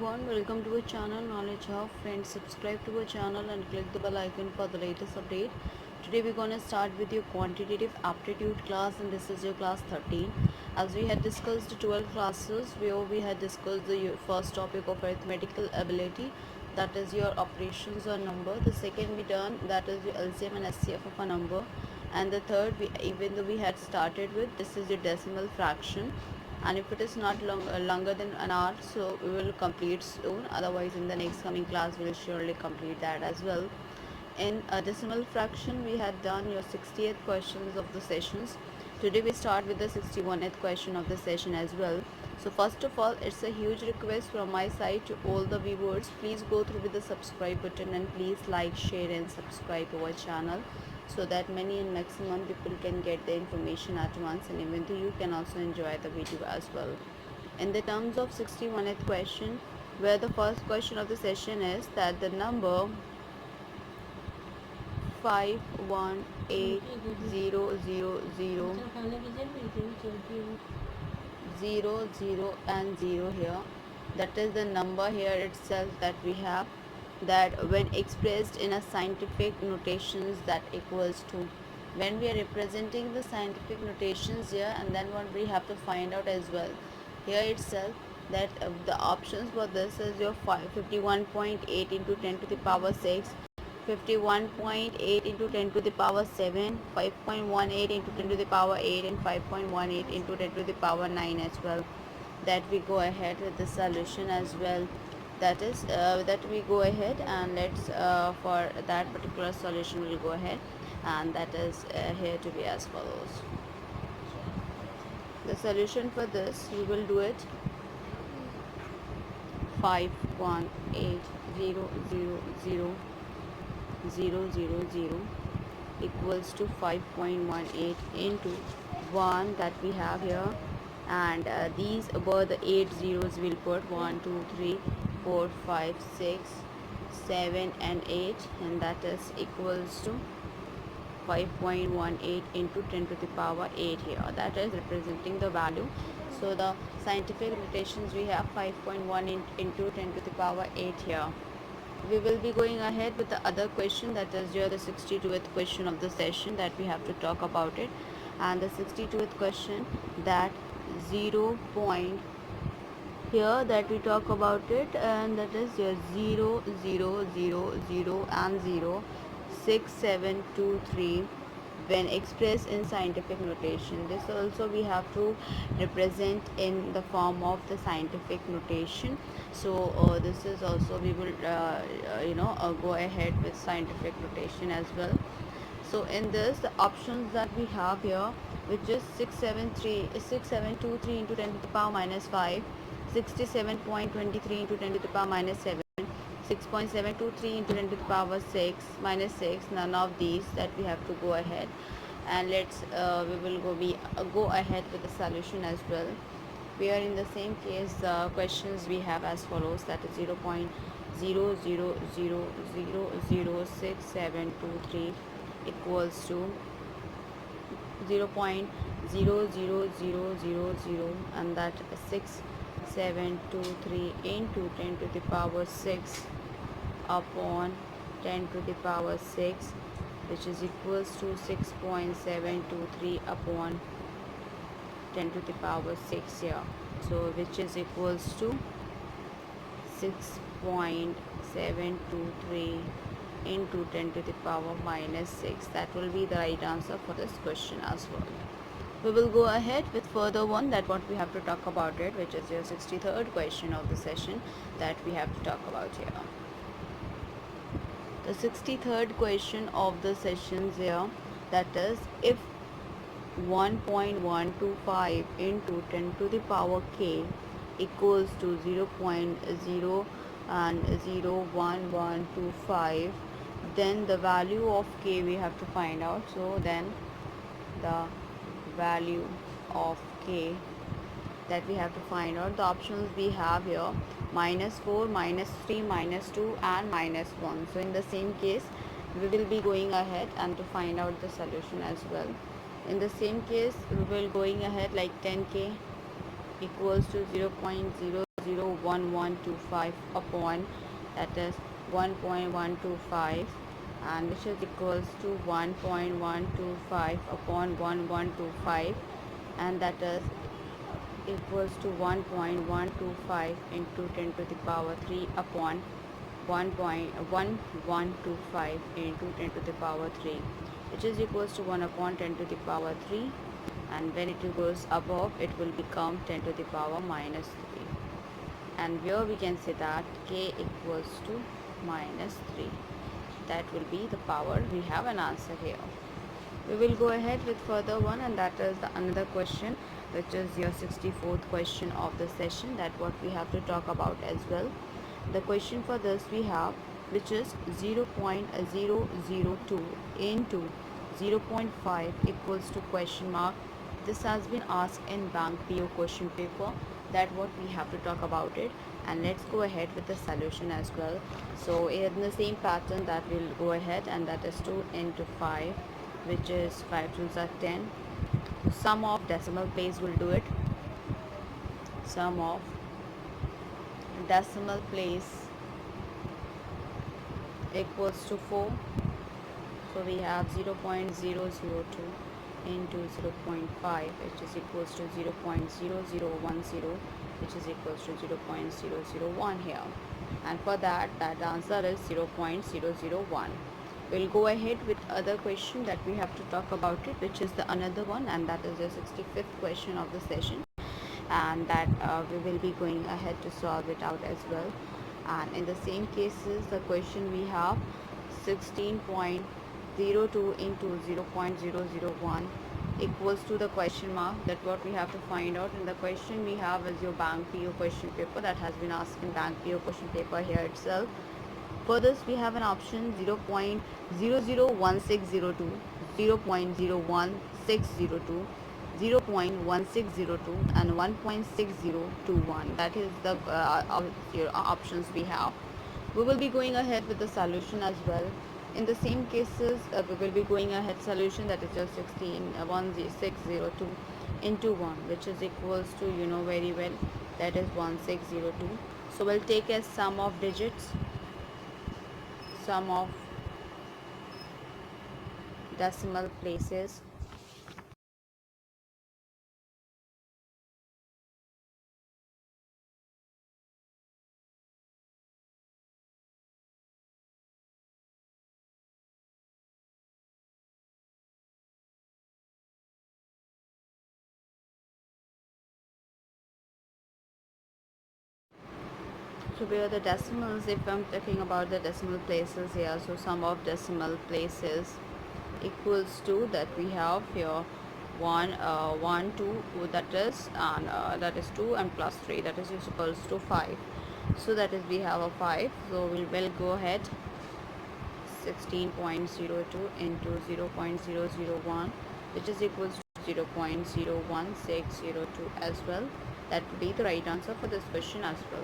everyone, welcome to our channel Knowledge Hub. Friends, subscribe to our channel and click the bell icon for the latest update. Today we're going to start with your quantitative aptitude class, and this is your class 13. As we had discussed 12 classes where we had discussed the first topic of arithmetical ability, that is your operations on number. The second we done, that is your LCM and SCF of a number. And the third, even though we had started with, this is your decimal fraction, and if it is not longer than an hour, so we will complete soon. Otherwise in the next coming class we will surely complete that as well. In a decimal fraction we had done your 60th questions of the sessions. Today we start with the 61st question of the session as well. So first of all, it's a huge request from my side to all the viewers, please go through with the subscribe button and please like, share and subscribe to our channel, so that many and maximum people can get the information at once, and even though you can also enjoy the video as well. In the terms of 61st question, where the first question of the session is that the number 5180000 and 0 here, that is the number here itself that we have, that when expressed in a scientific notations, that equals to, when we are representing the scientific notations here, and then what we have to find out as well here itself, that the options for this is your 51.8 into 10 to the power 6, 51.8 into 10 to the power 7, 5.18 into 10 to the power 8, and 5.18 into 10 to the power 9 as well. That we go ahead with the solution as well. That is that we go ahead and let's for that particular solution we'll go ahead, and that is here to be as follows. The solution for this, we will do it 5180000 equals to 5.18 into 1 that we have here, and these were the 8 zeros. We'll put 1 2 3 4 5 6 7 and 8, and that is equals to 5.18 into 10 to the power 8 here. That is representing the value. So the scientific notations we have 5.1 into 10 to the power 8 here. We will be going ahead with the other question, that is here the 62th question of the session that we have to talk about it. And the 62th question, that 0 point here that we talk about it, and that is your 0 0 0 0 and 0 6 7 2 3 when expressed in scientific notation. This also we have to represent in the form of the scientific notation. So this is also we will go ahead with scientific notation as well. So in this, the options that we have here, which is 6723 into 10 to the power minus 5, 67.23 into 10 to the power minus 7, 6.723 into 10 to the power 6 minus 6. None of these that we have to go ahead, and let's we will go ahead with the solution as well. We are in the same case, questions we have as follows, that is 0.000006723 equals to 0.00000, and that 6723 into 10 to the power 6 upon 10 to the power 6, which is equals to 6.723 upon 10 to the power 6 here. So which is equals to 6.723 into 10 to the power minus 6. That will be the right answer for this question as well. We will go ahead with further one, that what we have to talk about it, which is your 63rd question of the session that we have to talk about here. The 63rd question of the sessions here, that is, if 1.125 into 10 to the power k equals to 0.0 and 0.1125, then the value of k we have to find out. So then the value of k that we have to find out, the options we have here, -4, -3, -2 and -1. So in the same case we will be going ahead and to find out the solution as well. In the same case we will going ahead like 10k equals to 0.0 0.01125 upon, that is 1.125, and which is equals to 1.125 upon 1125, and that is equals to 1.125 into 10 to the power 3 upon 1.1125 into 10 to the power 3, which is equals to 1 upon 10 to the power 3, and when it goes above it will become 10 to the power minus 3, and here we can say that k equals to minus 3. That will be the power. We have an answer here. We will go ahead with further one, and that is the another question, which is your 64th question of the session, that what we have to talk about as well. The question for this we have, which is 0.002 into 0.5 equals to question mark. This has been asked in bank PO question paper, that what we have to talk about it, and let's go ahead with the solution as well. So in the same pattern that we'll go ahead, and that is 2 into 5, which is 5 2s are 10. Sum of decimal place will do it. Sum of decimal place equals to 4. So we have 0.002 into 0.5, which is equals to 0.0010, which is equals to 0.001 here, and for that answer is 0.001. We'll go ahead with other question that we have to talk about it, which is the another one, and that is the 65th question of the session, and that we will be going ahead to solve it out as well. And in the same cases, the question we have 16.02 into 0.001 equals to the question mark, that what we have to find out. In the question we have is your bank PO question paper, that has been asked in bank PO question paper here itself. For this we have an option 0.001602, 0.01602, 0.1602 and 1.6021. That is the options we have. We will be going ahead with the solution as well. In the same cases, we will be going ahead solution, that is just 16.1602 into 1, which is equals to, you know very well, that is 1602. So we'll take as sum of digits, sum of decimal places. So where the decimals, if I'm talking about the decimal places here, so sum of decimal places equals to, that we have here 1 2, that is, and that is 2, and plus 3, that is equals to 5. So that is, we have a 5. So we will go ahead 16.02 into 0.001, which is equals to 0.01602 as well. That would be the right answer for this question as well.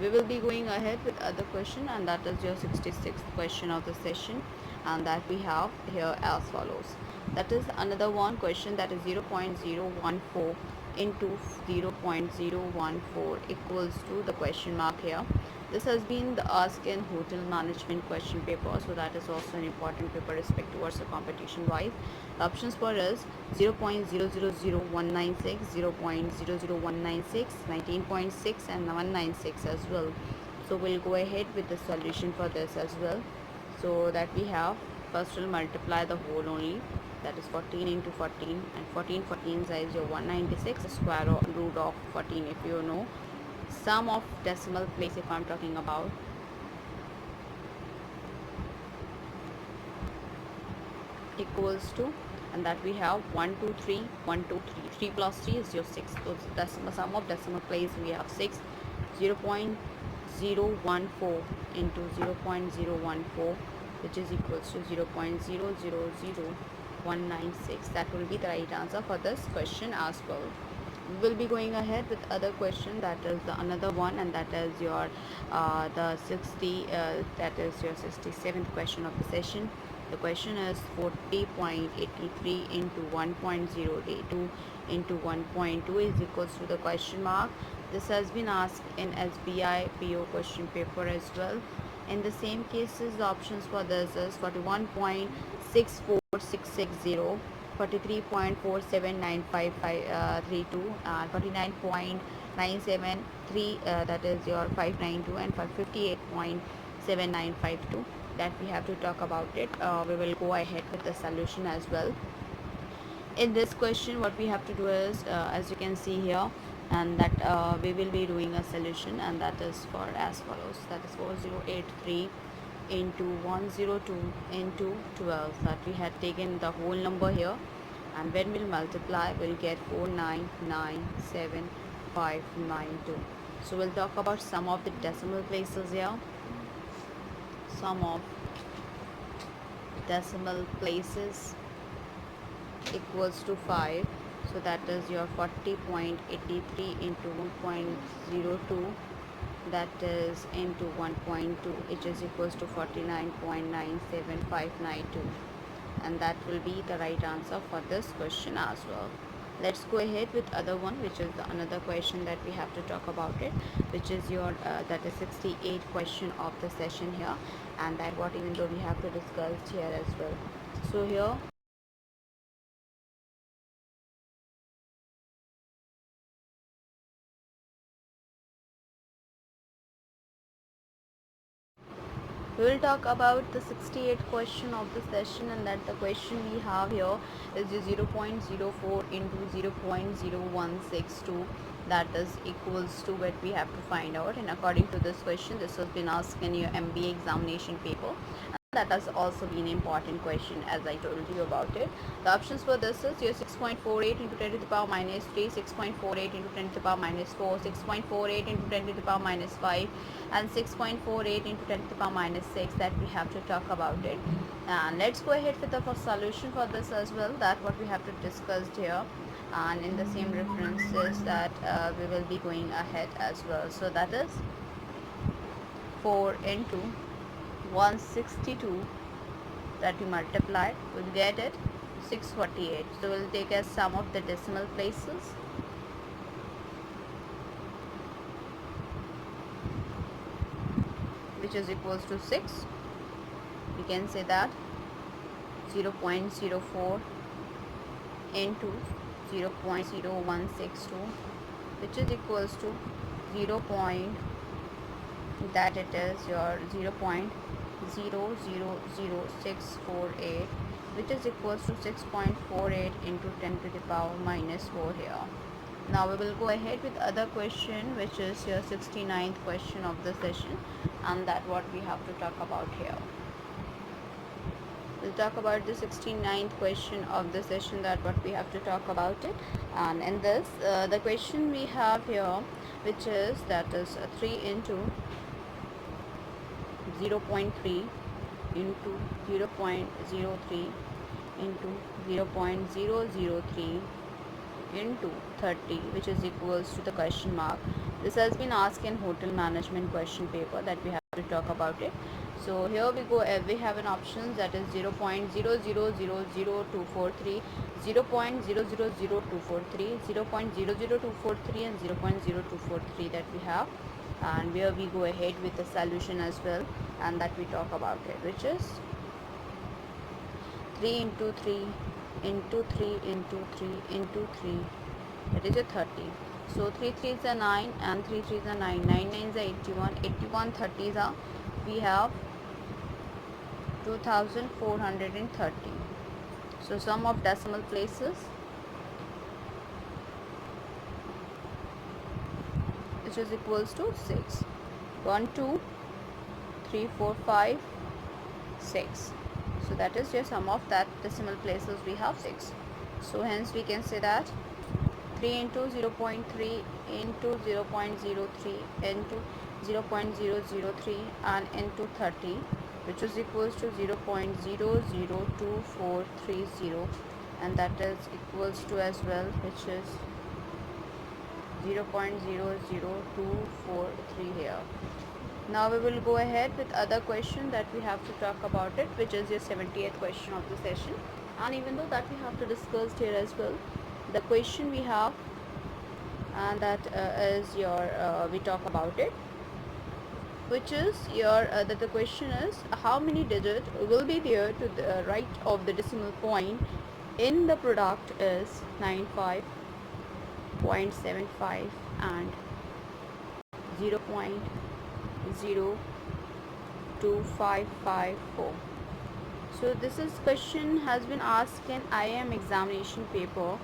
We will be going ahead with other question, and that is your 66th question of the session, and that we have here as follows. That is another one question, that is 0.014 into 0.014 equals to the question mark here. This has been the asked in hotel management question paper, so that is also an important paper respect towards the competition wise. Options for us 0.000196, 0.00196, 19.6 and 196 as well. So we'll go ahead with the solution for this as well. So that we have, first we'll multiply the whole only, that is 14 into 14, and 14 14 is your 196, square root of 14 if you know. Sum of decimal place, if I'm talking about, equals to, and that we have 1 2 3, 1 2 3, 3 plus 3 is your 6. So decimal sum of decimal place we have 6. 0.014 into 0.014, which is equals to 0.000196. That will be the right answer for this question as well. We will be going ahead with other question, that is the another one, and that is your the 67th question of the session. The question is 40.83 into 1.082 into 1.2 is equals to the question mark. This has been asked in SBI PO question paper as well. In the same cases, the options for this is 41.64660, 43.479532, and 49.973, that is your 592, and 58.7952, that we have to talk about it. We will go ahead with the solution as well. In this question, what we have to do is, as you can see here, and that we will be doing a solution, and that is for as follows. That is 4083 into 102 into 12, that we had taken the whole number here, and when we'll multiply, we'll get 4997592. So we'll talk about sum of the decimal places here. Sum of decimal places equals to 5, so that is your 40.83 into 1.02, that is into 1.2, which is equals to 49.97592, and that will be the right answer for this question as well. Let's go ahead with other one, which is another question that we have to talk about it, which is your that is 68 question of the session here, and that what even though we have to discuss here as well. So here we will talk about the 68th question of the session, and that the question we have here is 0.04 into 0.0162, that is equals to what we have to find out. And according to this question, this has been asked in your MBA examination paper, that has also been an important question, as I told you about it. The options for this is your 6.48 into 10 to the power minus 3, 6.48 into 10 to the power minus 4, 6.48 into 10 to the power minus 5, and 6.48 into 10 to the power minus 6, that we have to talk about it. And let's go ahead with the first solution for this as well, that what we have to discuss here, and in the same references that we will be going ahead as well. So that is 4 into 162, that we multiply, we'll get it 648. So we'll take as sum of the decimal places, which is equals to 6. We can say that 0.04 into 0.0162, which is equals to 0. That it is your 0.000648, which is equals to 6.48 into 10 to the power minus 4 here. Now we will go ahead with other question, which is your 69th question of the session, and that what we have to talk about here. We'll talk about the 69th question of the session, that what we have to talk about it. And in this the question we have here, which is that is 3 into 0.3 into 0.03 into 0.003 into 30, which is equals to the question mark. This has been asked in hotel management question paper, that we have to talk about it. So here we go, we have an option, that is 0.0000243, 0.000243, 0.00243, and 0.0243, that we have. And where we go ahead with the solution as well, and that we talk about it, which is 3 into 3 into 3 into 3 into 3, that is a 30. So 3 3s are 9, and 3 3s are 9, 9 9s are 81, 81 30s are, we have 2430. So sum of decimal places, which is equals to 6. 1 2 3 4 5 6. So that is your sum of that decimal places, we have 6. So hence we can say that 3 into 0.3 into 0.03 into 0.003 and into 30, which is equals to 0.002430, and that is equals to as well, which is 0.00243 here. Now we will go ahead with other question that we have to talk about it, which is your 70th question of the session. And even though that we have to discuss here as well, the question we have and that is your we talk about it, which is your that the question is how many digits will be there to the right of the decimal point in the product is 95.75 and 0.02554. So this is question has been asked in IIM examination paper,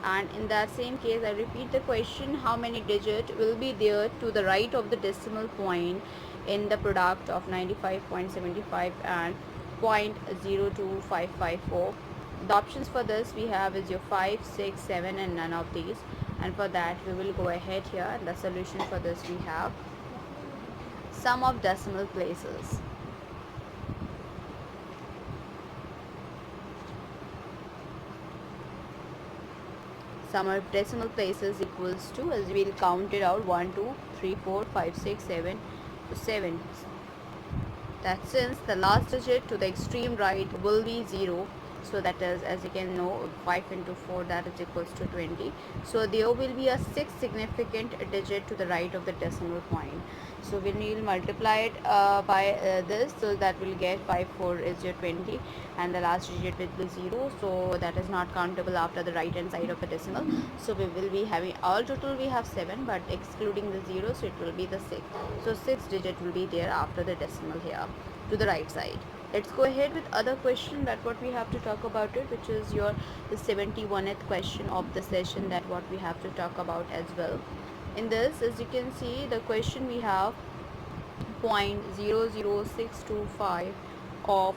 and in that same case I repeat the question, how many digits will be there to the right of the decimal point in the product of 95.75 and 0.02554. The options for this we have is your 5, 6, 7 and none of these, and for that we will go ahead here, and the solution for this we have sum of decimal places. Sum of decimal places equals to, as we will count it out, 1 2 3 4 5 6 7 7. That since the last digit to the extreme right will be 0, so that is, as you can know, 5 into 4, that is equals to 20. So there will be a 6 significant digit to the right of the decimal point. So when you will multiply it by this, so that will get 5 4 is your 20, and the last digit will be 0, so that is not countable after the right hand side of the decimal. So we will be having, all total we have 7, but excluding the 0, so it will be the 6. So 6 digit will be there after the decimal here to the right side. Let's go ahead with other question that what we have to talk about it, which is your the 71st question of the session, that what we have to talk about as well. In this, as you can see, the question we have 0.00625 of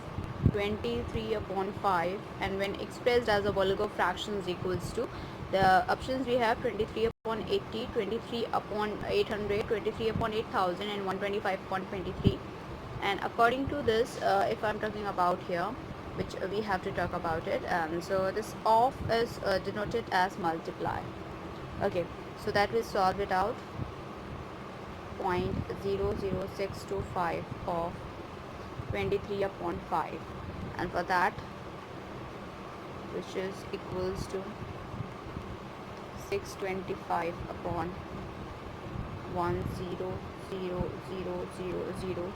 23 upon 5, and when expressed as a Volga fractions equals to, the options we have 23 upon 80, 23 upon 800, 23 upon 8000 and 125 upon 23. And according to this, if I'm talking about here, which we have to talk about it, so this of is denoted as multiply. Okay, so that will solve it out. 0.00625 of 23 upon 5, and for that, which is equals to 625 upon 10000,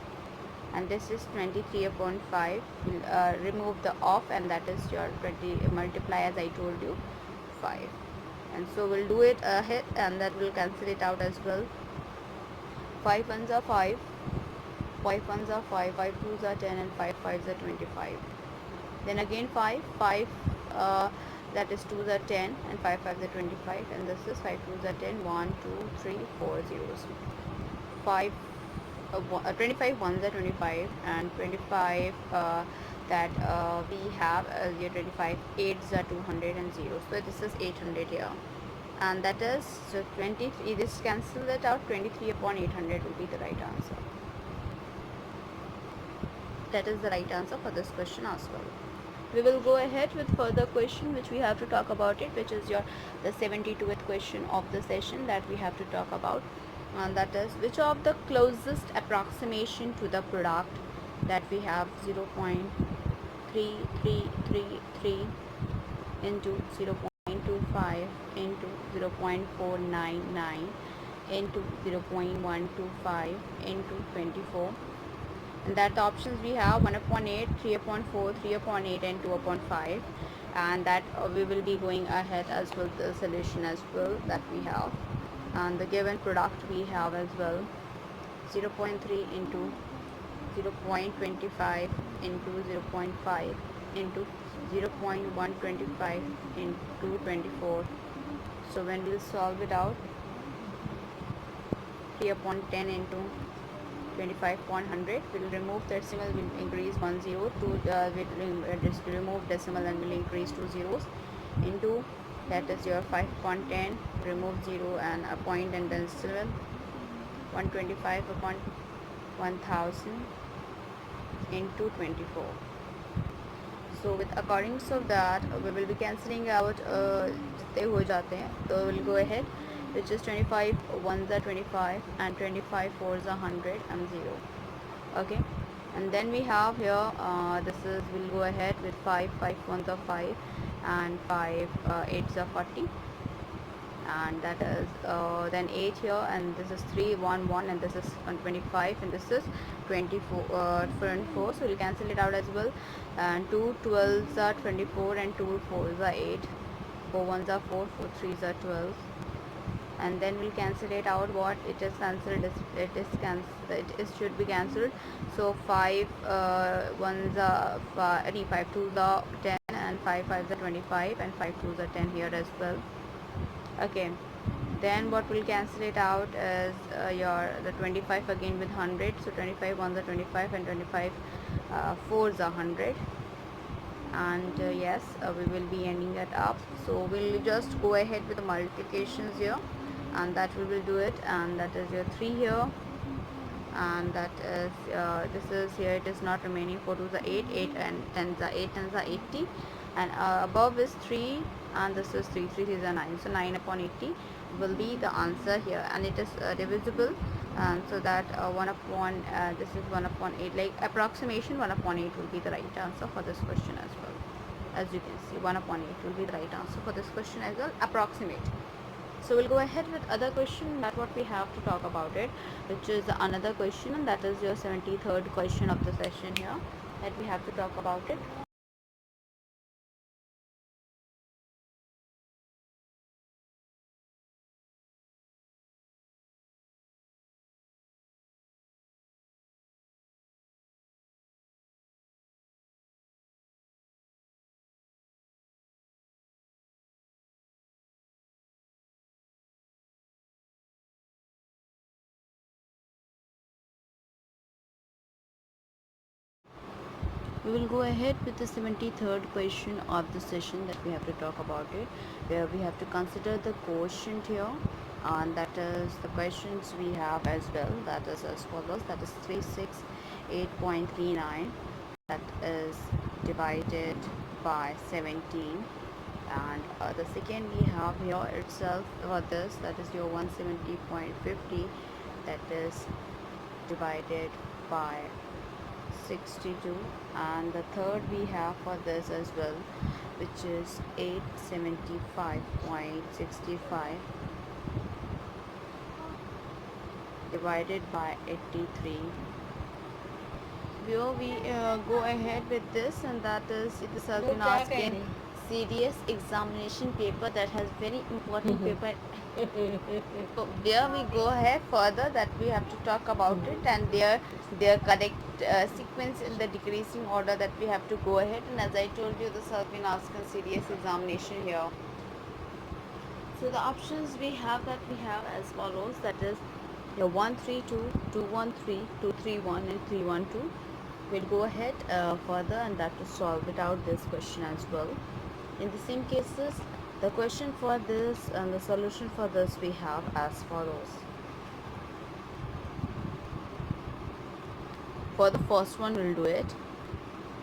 and this is 23 upon 5. We'll remove the off, and that is your 20 multiply, as I told you, 5. And so we'll do it ahead, and that will cancel it out as well. 5 ones are 5, 5 ones are 5, 5 twos are 10, and 5 fives are 25. Then again 5, that is 2s are 10, and 5 fives are 25, and this is 5 twos are 10, 1 2 3 4 zeros. 25 ones are 25, and 25 that we have your 25 8s are 200 and 0, so this is 800 here, and that is, so 23, this cancel it out, 23 upon 800 will be the right answer. That is the right answer for this question as well. We will go ahead with further question which we have to talk about it, which is your the 72th question of the session that we have to talk about, and that is, which of the closest approximation to the product, that we have 0.3333 into 0.25 into 0.499 into 0.125 into 24, and that the options we have 1 upon 8, 3 upon 4, 3 upon 8 and 2 upon 5, and that we will be going ahead as well the solution as well that we have, and the given product we have as well 0.3 into 0.25 into 0.5 into 0.125 into 24. So when we'll solve it out, 3 upon 10 into 25 upon 100, we'll remove the decimal, will increase 1 0, just remove decimal and will increase 2 zeros, into, that is your 5 upon 10, remove 0 and a point and then decimal, 125 upon 1000 into 24. So with accordance of that, we will be cancelling out जितने हो जाते हैं, so we'll go ahead, which is 25 ones are 25 and 25 fours are 100 and 0. Okay, and then we have here this is, we'll go ahead with 5 ones are 5 and 5 8s are 40, and that is then 8 here, and this is 3 1 1, and this is 25, and this is 24 24, so we'll cancel it out as well. And 2 12s are 24, and 2 4s are 8, 4 1s are 4, 4 3s are 12, and then we'll cancel it out. What it is cancelled is it should be cancelled. So 5 1s are 5 2s are 10, and 5 5s are 25, and 5 2s are 10 here as well. Okay, then what will cancel it out is the 25 again with 100. So 25 1s are 25, and 25 4s are 100, and yes, we will be ending it up. So we'll just go ahead with the multiplications here, and that we will do it. And that is your 3 here, and that is this is here, it is not remaining. 4 2s are 8, 8 and 10s are 8, 10s are 80, and above is 3, and this is 3 3 is a 9, so 9 upon 80 will be the answer here, and it is divisible. And so that 1 upon this is 1 upon 8, like approximation 1 upon 8 will be the right answer for this question as well. As you can see, 1 upon 8 will be the right answer for this question as well, approximate. So we'll go ahead with other question, that what we have to talk about it, which is another question, and that is your 73rd question of the session here, that we have to talk about it. We will go ahead with the 73rd question of the session, that we have to talk about it, where we have to consider the quotient here, and that is the questions we have as well, that is as follows. That is 368.39, that is divided by 17, and the second we have here itself for this, that is your 170.50, that is divided by 62, and the third we have for this as well, which is 875.65 divided by 83. Here we go ahead with this, and that is, this has been asked in serious examination paper, that has very important paper. So there we go ahead further, that we have to talk about it, and their correct sequence in the decreasing order, that we have to go ahead. And as I told you, this has been asked in serious examination here. So the options we have, that we have as follows, that is your 132, 213, 231, and 312. We'll go ahead further, and that to solve it out this question as well. In the same cases, the question for this and the solution for this we have as follows. For the first one, we'll do it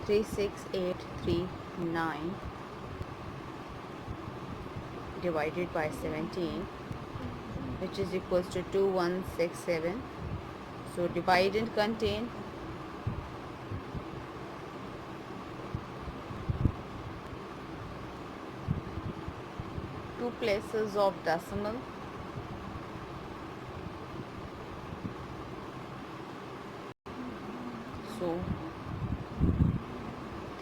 36839 divided by 17, which is equals to 2167. So divide and contain two places of decimal. So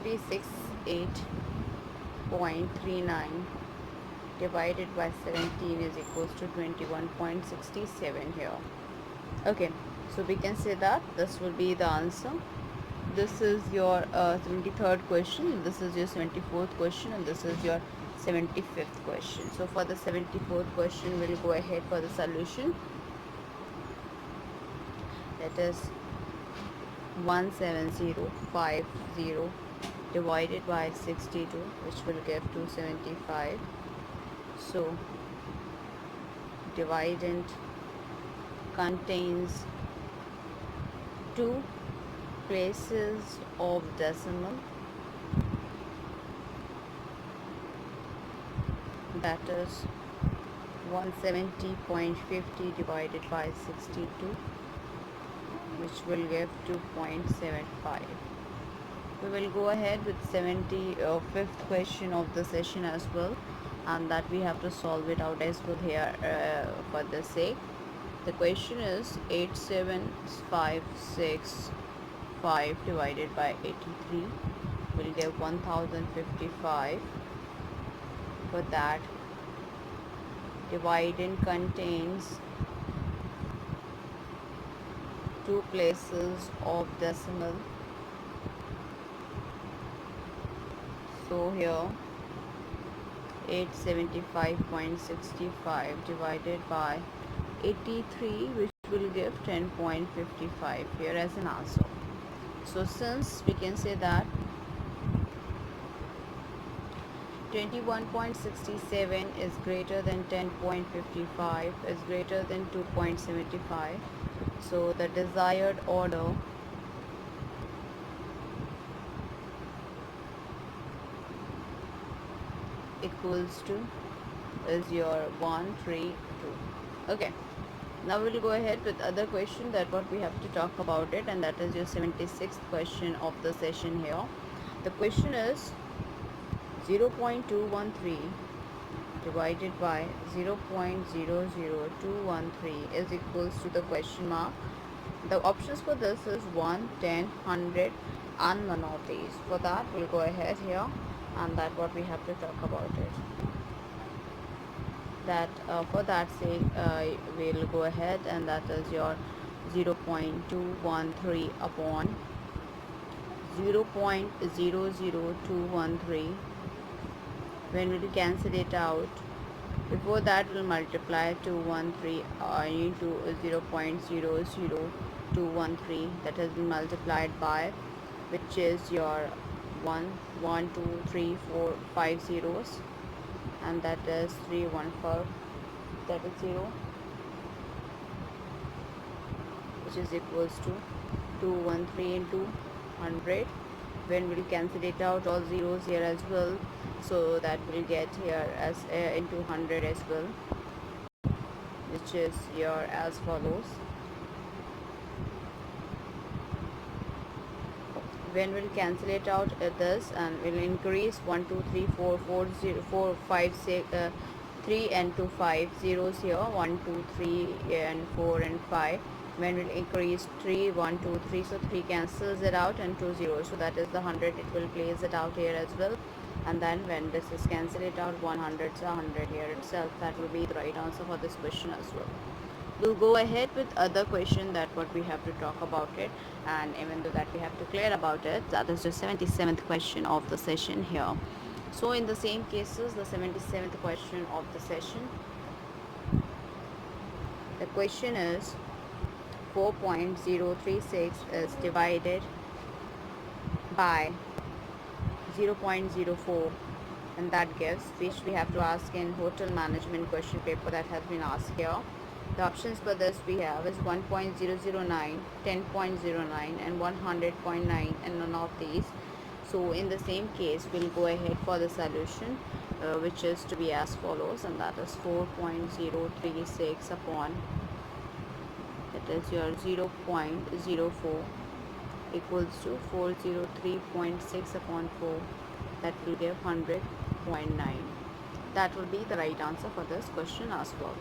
368.39 divided by 17 is equals to 21.67 here. Okay, so we can say that this will be the answer. This is your 73rd question, this is your 74th question, and this is your 75th question. So for the 74th question, we'll go ahead for the solution. That is 17050 divided by 62, which will give 275. So dividend contains two places of decimal, that is 170.50 divided by 62, which will give 2.75. We will go ahead with 75th question of the session as well, and that we have to solve it out as well here for the sake. The question is 87565 divided by 83 will give 1055. For that, dividend contains two places of decimal. So here 875.65 divided by 83, which will give 10.55 here as an answer. So since we can say that 21.67 is greater than 10.55 is greater than 2.75, so the desired order equals to is your 1, 3, 2. Okay, now we'll go ahead with other question that what we have to talk about it, and that is your 76th question of the session here. The question is 0.213 divided by 0.00213 is equals to the question mark. The options for this is 1, 10, 100 and none of these. For that we'll go ahead here, and that what we have to talk about it. That for that sake we'll go ahead, and that is your 0.213 upon 0.00213. when we cancel it out, before that we'll multiply 213 into 0.00213 that has been multiplied by, which is your 1, 1, 2, 3, 4, 5 zeros, and that is 3, 1, 4, that is 0, which is equals to 213 into 100. When we'll cancel it out, all zeros here as well, so that will get here as into 100 as well, which is your as follows. When we'll cancel it out this, and we'll increase 1, 2, 3, 4, 4, 0, 4, 5, 6, 3 and 2, 5 zeros here, 1, 2, 3 and 4 and 5. When we'll increase 3, 1, 2, 3, so 3 cancels it out and 2 zeros, so that is the 100. It will place it out here as well, and then when this is cancel it out, 100, so 100 here itself. That will be the right answer for this question as well. We'll go ahead with other question that what we have to talk about it, and even though that we have to clear about it, that is the 77th question of the session here. So in the same cases, the 77th question of the session, the question is 4.036 is divided by 0.04, and that gives, which we have to ask in hotel management question paper that has been asked here. The options for this we have is 1.009, 10.09 and 100.9, and none of these. So in the same case we'll go ahead for the solution, which is to be as follows, and that is 4.036 upon, that is your 0.04 equals to 403.6 upon 4, that will give 100.9. That will be the right answer for this question as well.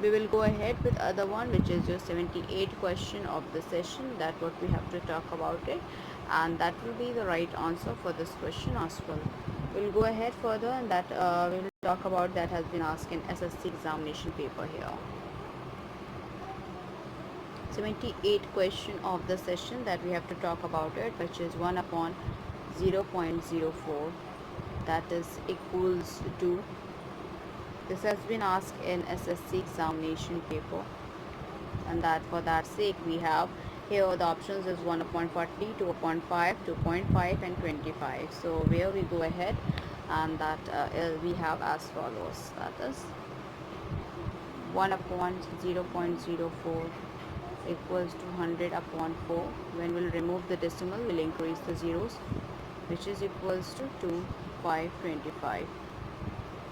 We will go ahead with other one, which is your 78th question of the session, that what we have to talk about it, and that will be the right answer for this question as well. We'll go ahead further, and that we will talk about that has been asked in SSC examination paper here. 78th question of the session that we have to talk about it, which is 1 upon 0.04, that is equals to, this has been asked in SSC examination paper, and that for that sake we have here the options is 1 upon 40, 2 upon 5, 2.5 and 25. So where we go ahead, and that we have as follows, that is 1 upon 0.04 equals to 100 upon 4. When we'll remove the decimal, we'll increase the zeros, which is equals to 2, 5, 25.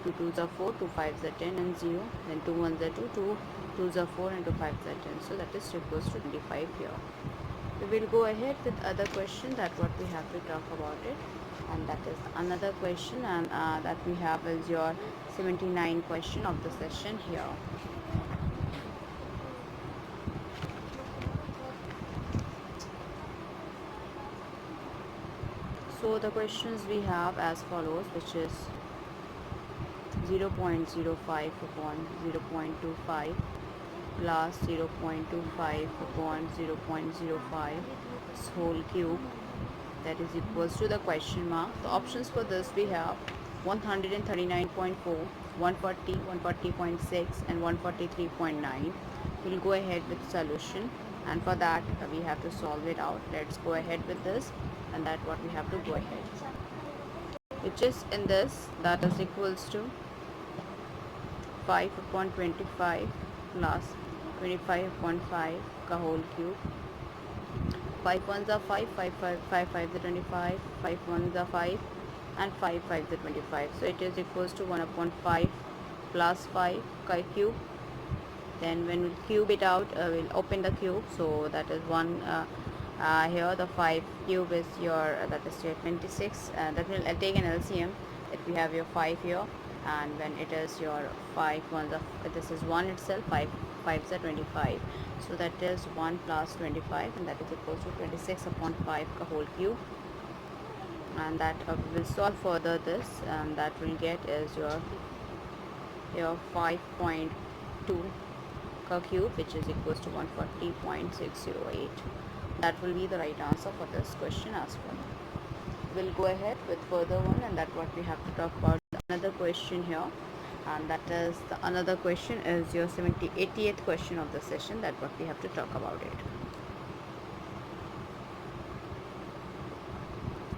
2 2s are 4, 2 5s are 10 and 0, then 2 1s are 2, 2 2s are 4 and 2 5s are 10, so that is equals to 25 here. We will go ahead with other question that what we have to talk about it, and that is another question, and that we have is your 79 question of the session here. So the questions we have as follows, which is 0.05 upon 0.25 plus 0.25 upon 0.05 whole cube, that is equals to the question mark. The options for this we have 139.4, 140, 140.6 and 143.9. We'll go ahead with solution, and for that we have to solve it out. Let's go ahead with this, and that what we have to go ahead, which is in this, that is equals to 5 upon 25 plus 25 upon 5 ka whole cube. 5 ones are 5, 5 5 is 25, 5 ones are 5 and 5 5 is 25. So it is equals to 1 upon 5 plus 5 ka cube. Then when we cube it out, we'll open the cube, so that is 1 here the 5 cube is your that is your 26. That will take an LCM, that we have your 5 here, and when it is your 5 ones of this is 1 itself, 5 5s are 25, so that is 1 plus 25, and that is equals to 26 upon 5 ka whole cube. And that we will solve further this, and that will get is your 5.2 ka cube, which is equals to 140.608. That will be the right answer for this question as well. We'll go ahead with further one, and that what we have to talk about another question here, and that is the another question is your 80th question of the session, that what we have to talk about it.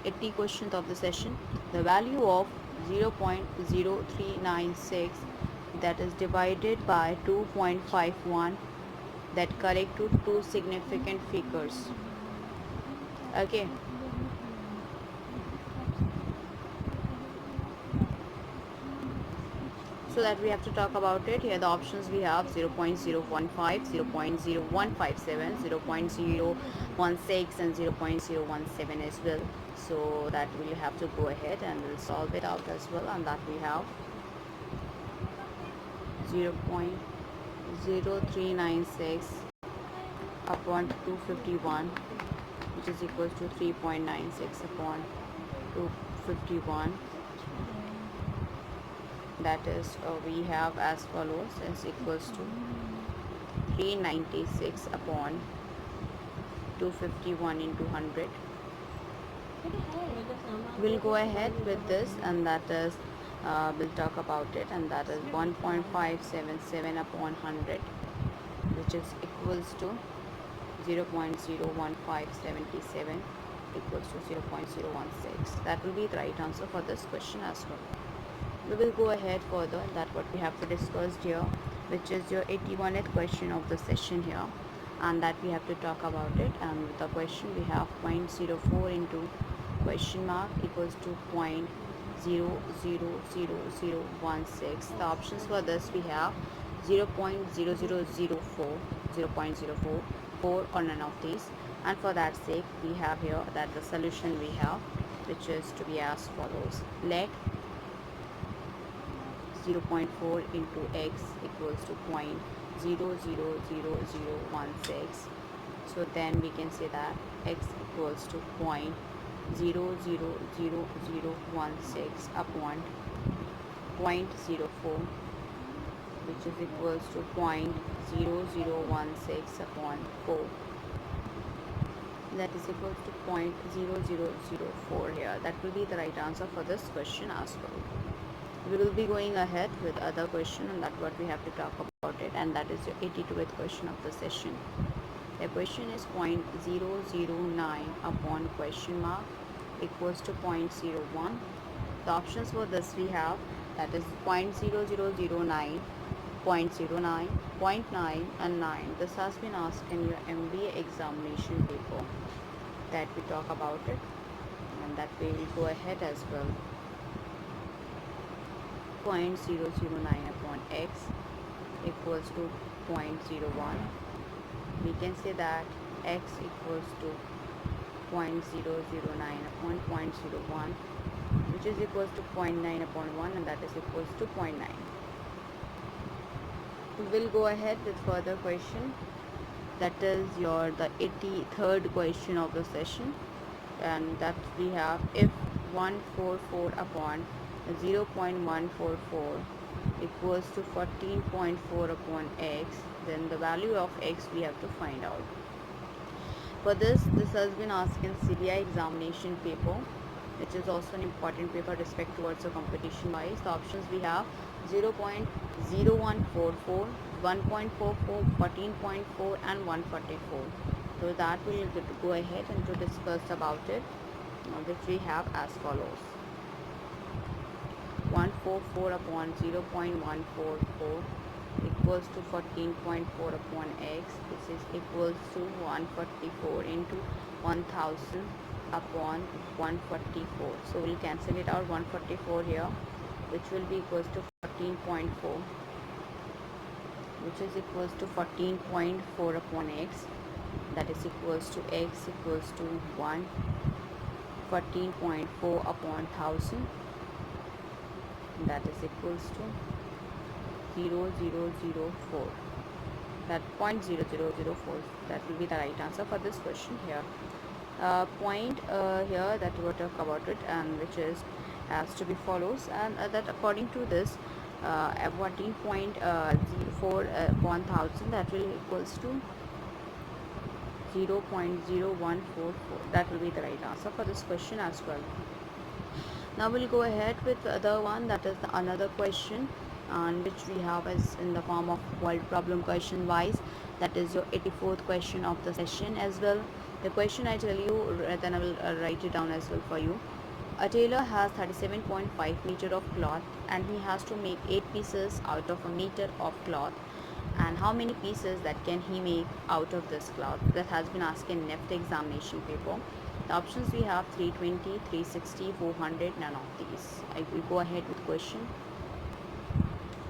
80 questions of the session. The value of 0.0396 that is divided by 2.51 that correct to two significant figures. Okay. So that we have to talk about it. Here the options we have 0.015, 0.0157, 0.016 and 0.017 as well. So that we'll have to go ahead and we'll solve it out as well, and that we have 0.0396 upon 251, which is equals to 3.96 upon 251. That is we have as follows, is equals to 396 upon 251 into 100. We'll go ahead with this, and that is we'll talk about it, and that is 1.577 upon 100, which is equals to 0.01577 equals to 0.016. That will be the right answer for this question as well. We will go ahead further, that what we have to discuss here, which is your 81st question of the session here, and that we have to talk about it. And with the question we have 0.04 into question mark equals to 0.000016. The options for this we have 0.0004, 0.04, 4 or none of these. And for that sake we have here that the solution we have, which is to be as follows. Let 0.4 into x equals to 0.000016. So then we can say that x equals to 0.00016 upon 0.04, which is equals to 0.0016 upon 4. That is equals to 0.0004 here. That will be the right answer for this question as well. We will be going ahead with other question, and that what we have to talk about it, and that is your 82th question of the session. The question is 0.009 upon question mark equals to 0.01. The options for this we have, that is 0.0009, 0.09, 0.9 and 9. This has been asked in your MBA examination paper, that we talk about it, and that we will go ahead as well. 0.009 upon x equals to 0.01. We can say that x equals to 0.009 upon 0.01, which is equals to 0.9 upon 1, and that is equals to 0.9. We will go ahead with further question. That is the 83rd question of the session, and that we have, if 144 upon 0.144 equals to 14.4 upon x, then the value of x we have to find out. For this has been asked in CBI examination paper, which is also an important paper respect towards the competition wise. The options we have 0.0144, 1.44, 14.4 and 144. So that we'll go ahead and to discuss about it, which we have as follows. 144 upon 0.144 equals to 14.4 upon x, which is equals to 144 into 1000 upon 144. So we'll cancel it out, 144 here, which will be equals to 14.4, which is equals to 14.4 upon x, that is equals to x equals to 1, 14.4 upon 1000, that is equals to 0004, that 0.0004, that will be the right answer for this question here. Point here that we will talk about it, and which is as to be follows, and that according to this 14.04 upon 1000, that will equals to 0.0144. That will be the right answer for this question as well. Now we'll go ahead with the other one, that is another question, and which we have is in the form of word problem question wise. That is your 84th question of the session as well. The question I tell you, then I will write it down as well for you. A tailor has 37.5 meter of cloth, and he has to make 8 pieces out of a meter of cloth. And how many pieces that can he make out of this cloth? That has been asked in NEFT examination paper. The options we have 320, 360, 400, none of these. I will go ahead with question.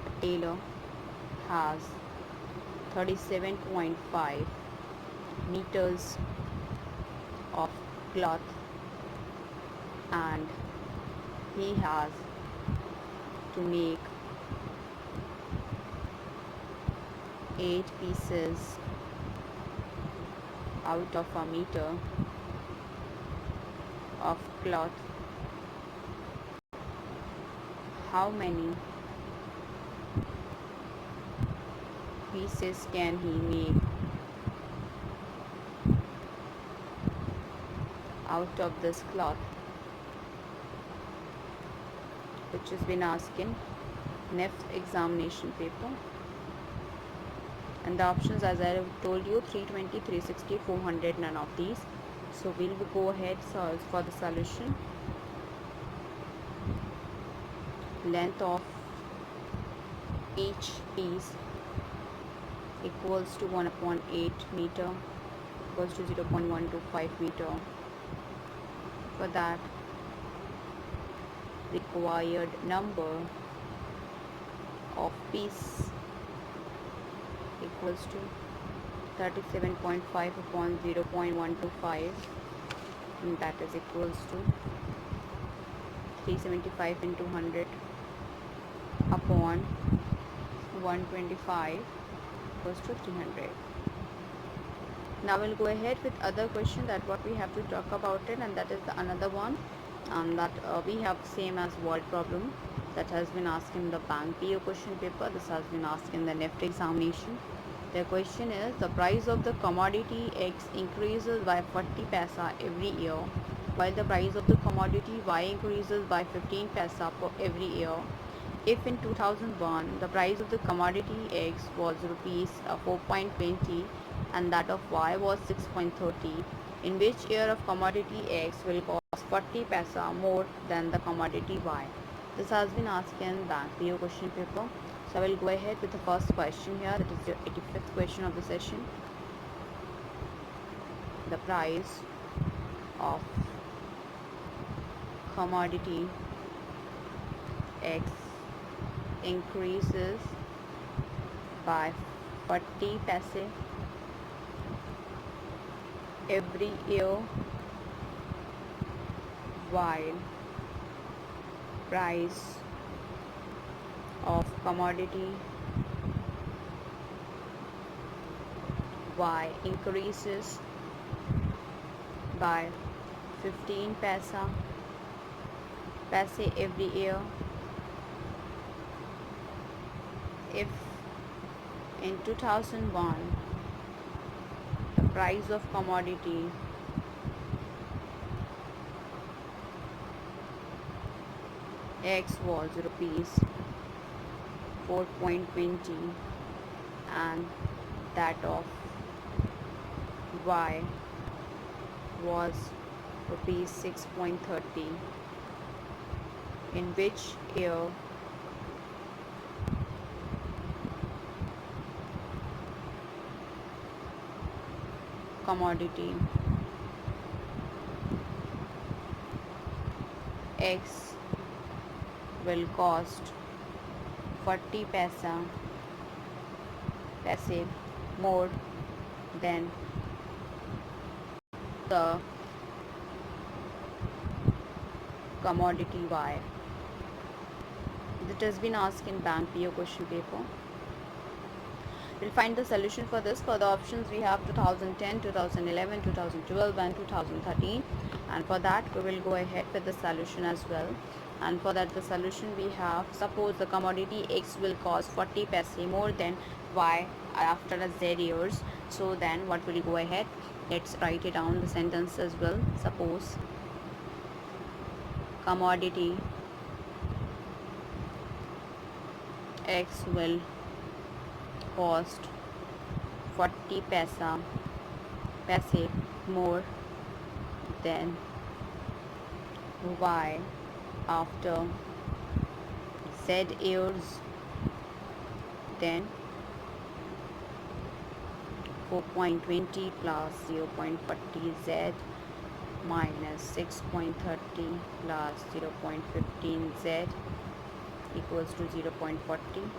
A tailor has 37.5 meters of cloth, and he has to make 8 pieces out of a meter of cloth. How many pieces can he make out of this cloth, which has been asked in NEFT examination paper. And the options, as I have told you, 320, 360, 400, none of these. So we'll go ahead for the solution. Length of each piece equals to 1 upon 8 meter, equals to 0.125 meter. For that, required number of piece equals to 37.5 upon 0.125, and that is equals to 375 into 100 upon 125 equals to 300. Now we'll go ahead with other question, that what we have to talk about it, and that is another one, and that we have same as word problem that has been asked in the bank PO question paper. This has been asked in the NEFT examination. The question is, the price of the commodity X increases by 40 paisa every year, while the price of the commodity Y increases by 15 paisa per every year. If in 2001 the price of the commodity X was rupees 4.20 and that of Y was 6.30, in which year of commodity X will cost 40 paisa more than the commodity Y? This has been asked in bank PO question paper. So I will go ahead with the first question here, that is your 85th question of the session. The price of commodity X increases by 40 paise every year while price of commodity Y increases by 15 paise every year if in 2001 the price of commodity X was rupees 4.20 and that of Y was rupees 6.30, in which year commodity X will cost 40 paise more than the commodity Y. That has been asked in bank PO question paper. We'll find the solution for this. For the options we have 2010, 2011, 2012 and 2013, and for that we will go ahead with the solution as well. And for that the solution we have, suppose the commodity X will cost 40 paise more than Y after a Z years. So then what will go ahead? Let's write it down the sentence as well. Suppose commodity X will cost 40 paise more than Y after Z years, then 4.20 plus 0.40 Z minus 6.30 plus 0.15 Z equals to 0.40.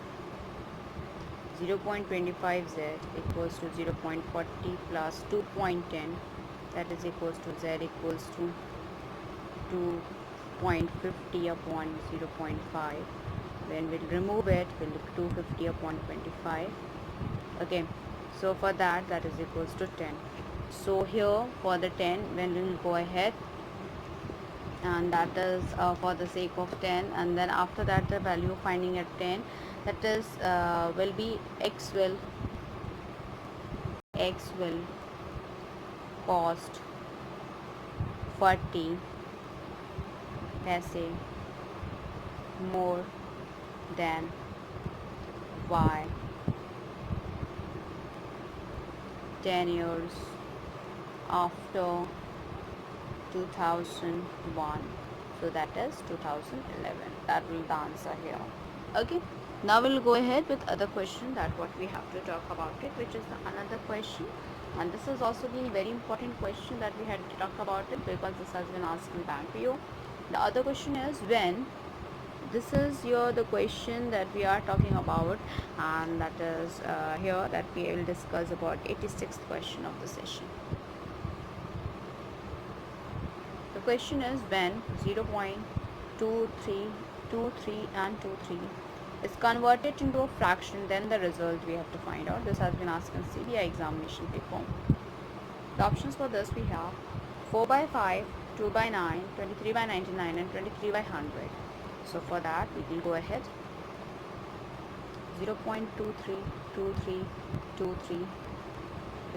0.25 Z equals to 0.40 plus 2.10, that is equals to Z equals to 2.50 upon 0.5. When we'll remove it, we'll look 250 upon 25. Okay, so for that is equals to 10. So here for the 10, when we'll go ahead, and that is for the sake of 10, and then after that the value finding at 10, that is will be X will cost 40 paise more than Y 10 years after 2001. So that is 2011. That will be the answer here. Okay, now we'll go ahead with other question, that what we have to talk about it, which is another question, and this has also been very important question that we had to talk about it because this has been asked in bank PO. The other question is when. This is here the question that we are talking about, and that is here that we will discuss about 86th question of the session. The question is when 0.2323 and 23 is converted into a fraction, then the result we have to find out. This has been asked in CBI examination paper. The options for this we have 4 by 5, 2 by 9, 23 by 99 and 23 by 100. So for that we will go ahead. 0.232323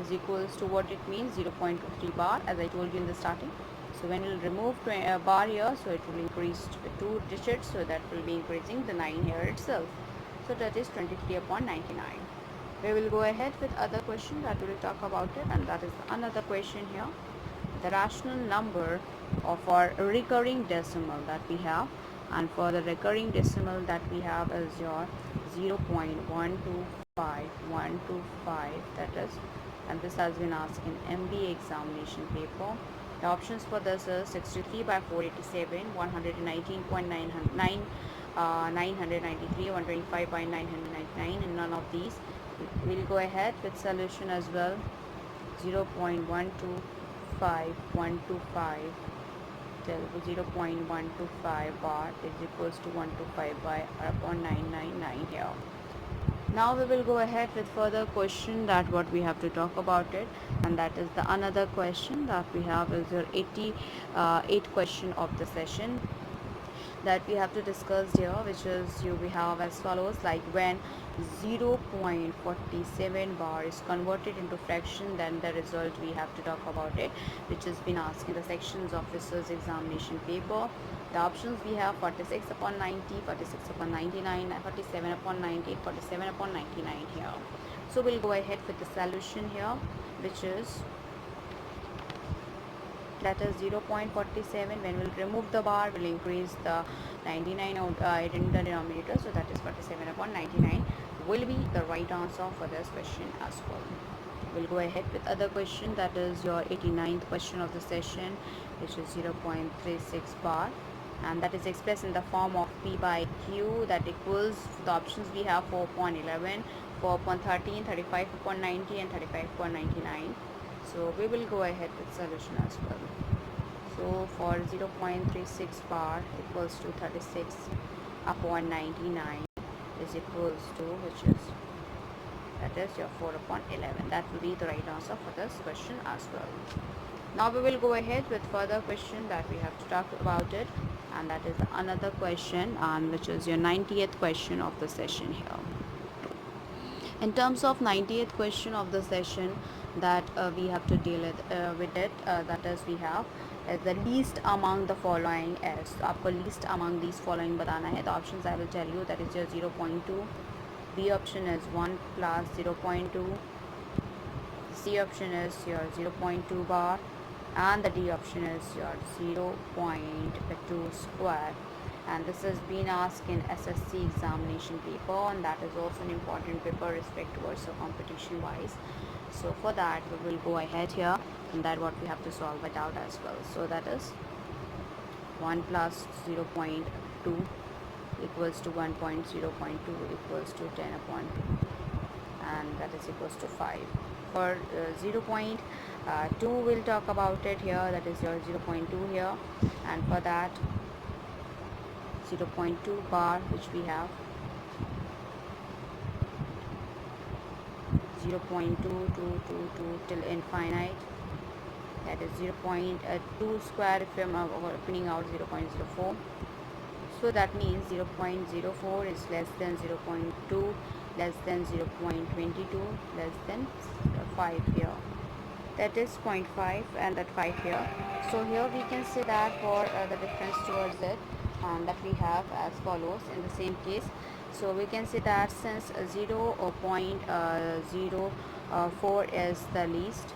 is equals to what it means, 0.23 bar, as I told you in the starting. So when we will remove a bar here, so it will increase to 2 digits, so that will be increasing the 9 here itself. So that is 23 upon 99. We will go ahead with other question that we will talk about it, and that is another question here. The rational number of our recurring decimal that we have, and for the recurring decimal that we have is your 0.125125, that is, and this has been asked in MBA examination paper. The options for this is 63 by 487, 119.993, 125 by 999, and none of these. We'll go ahead with solution as well. 0.125125 till 0.125 bar is equals to 125 by upon 999 here. Now we will go ahead with further question that what we have to talk about it, and that is the another question that we have is your 88 question of the session that we have to discuss here, which is we have as follows, like when 0.47 bar is converted into fraction, then the result we have to talk about it, which has been asked in the sections officers examination paper. The options we have 46 upon 90, 46 upon 99, 47 upon 90, 47 upon 99 here. So we'll go ahead with the solution here, which is that is 0.47. when we'll remove the bar, we'll increase the 99 in the denominator, so that is 47 upon 99 will be the right answer for this question as well. We'll go ahead with other question, that is your 89th question of the session, which is 0.36 bar, and that is expressed in the form of P by Q, that equals the options we have 4 upon 11, 4 upon 13, 35 upon 90 and 35 upon 99. So we will go ahead with solution as well. So for 0.36 bar equals to 36 upon 99 is equals to, which is that is your 4 upon 11. That will be the right answer for this question as well. Now we will go ahead with further question that we have to talk about it, and that is another question, and which is your 90th question of the session here. In terms of 90th question of the session that we have to deal with it, that is we have the least among the following is, तो आपको least among these following बताना है. The options I will tell you, that is your 0.2, B option is 1 plus 0.2, C option is your 0.2 bar, and the D option is your 0.2 square. And this has been asked in SSC examination paper, and that is also an important paper respect towards the competition wise. So for that we will go ahead here, and that what we have to solve it out as well. So that is 1 plus 0.2 equals to 1.0.2 equals to 10 upon 2, and that is equals to 5. For 0.2 we'll talk about it here, that is your 0.2 here, and for that 0.2 bar, which we have 0.2222 till infinite, that is 0.2 square if I'm opening out 0.04. So that means 0.04 is less than 0.2, less than 0.22, less than 5 here. That is 0.5 and that 5 here. So here we can say that for the difference towards it, that we have as follows in the same case. So we can say that since 0.04 is the least,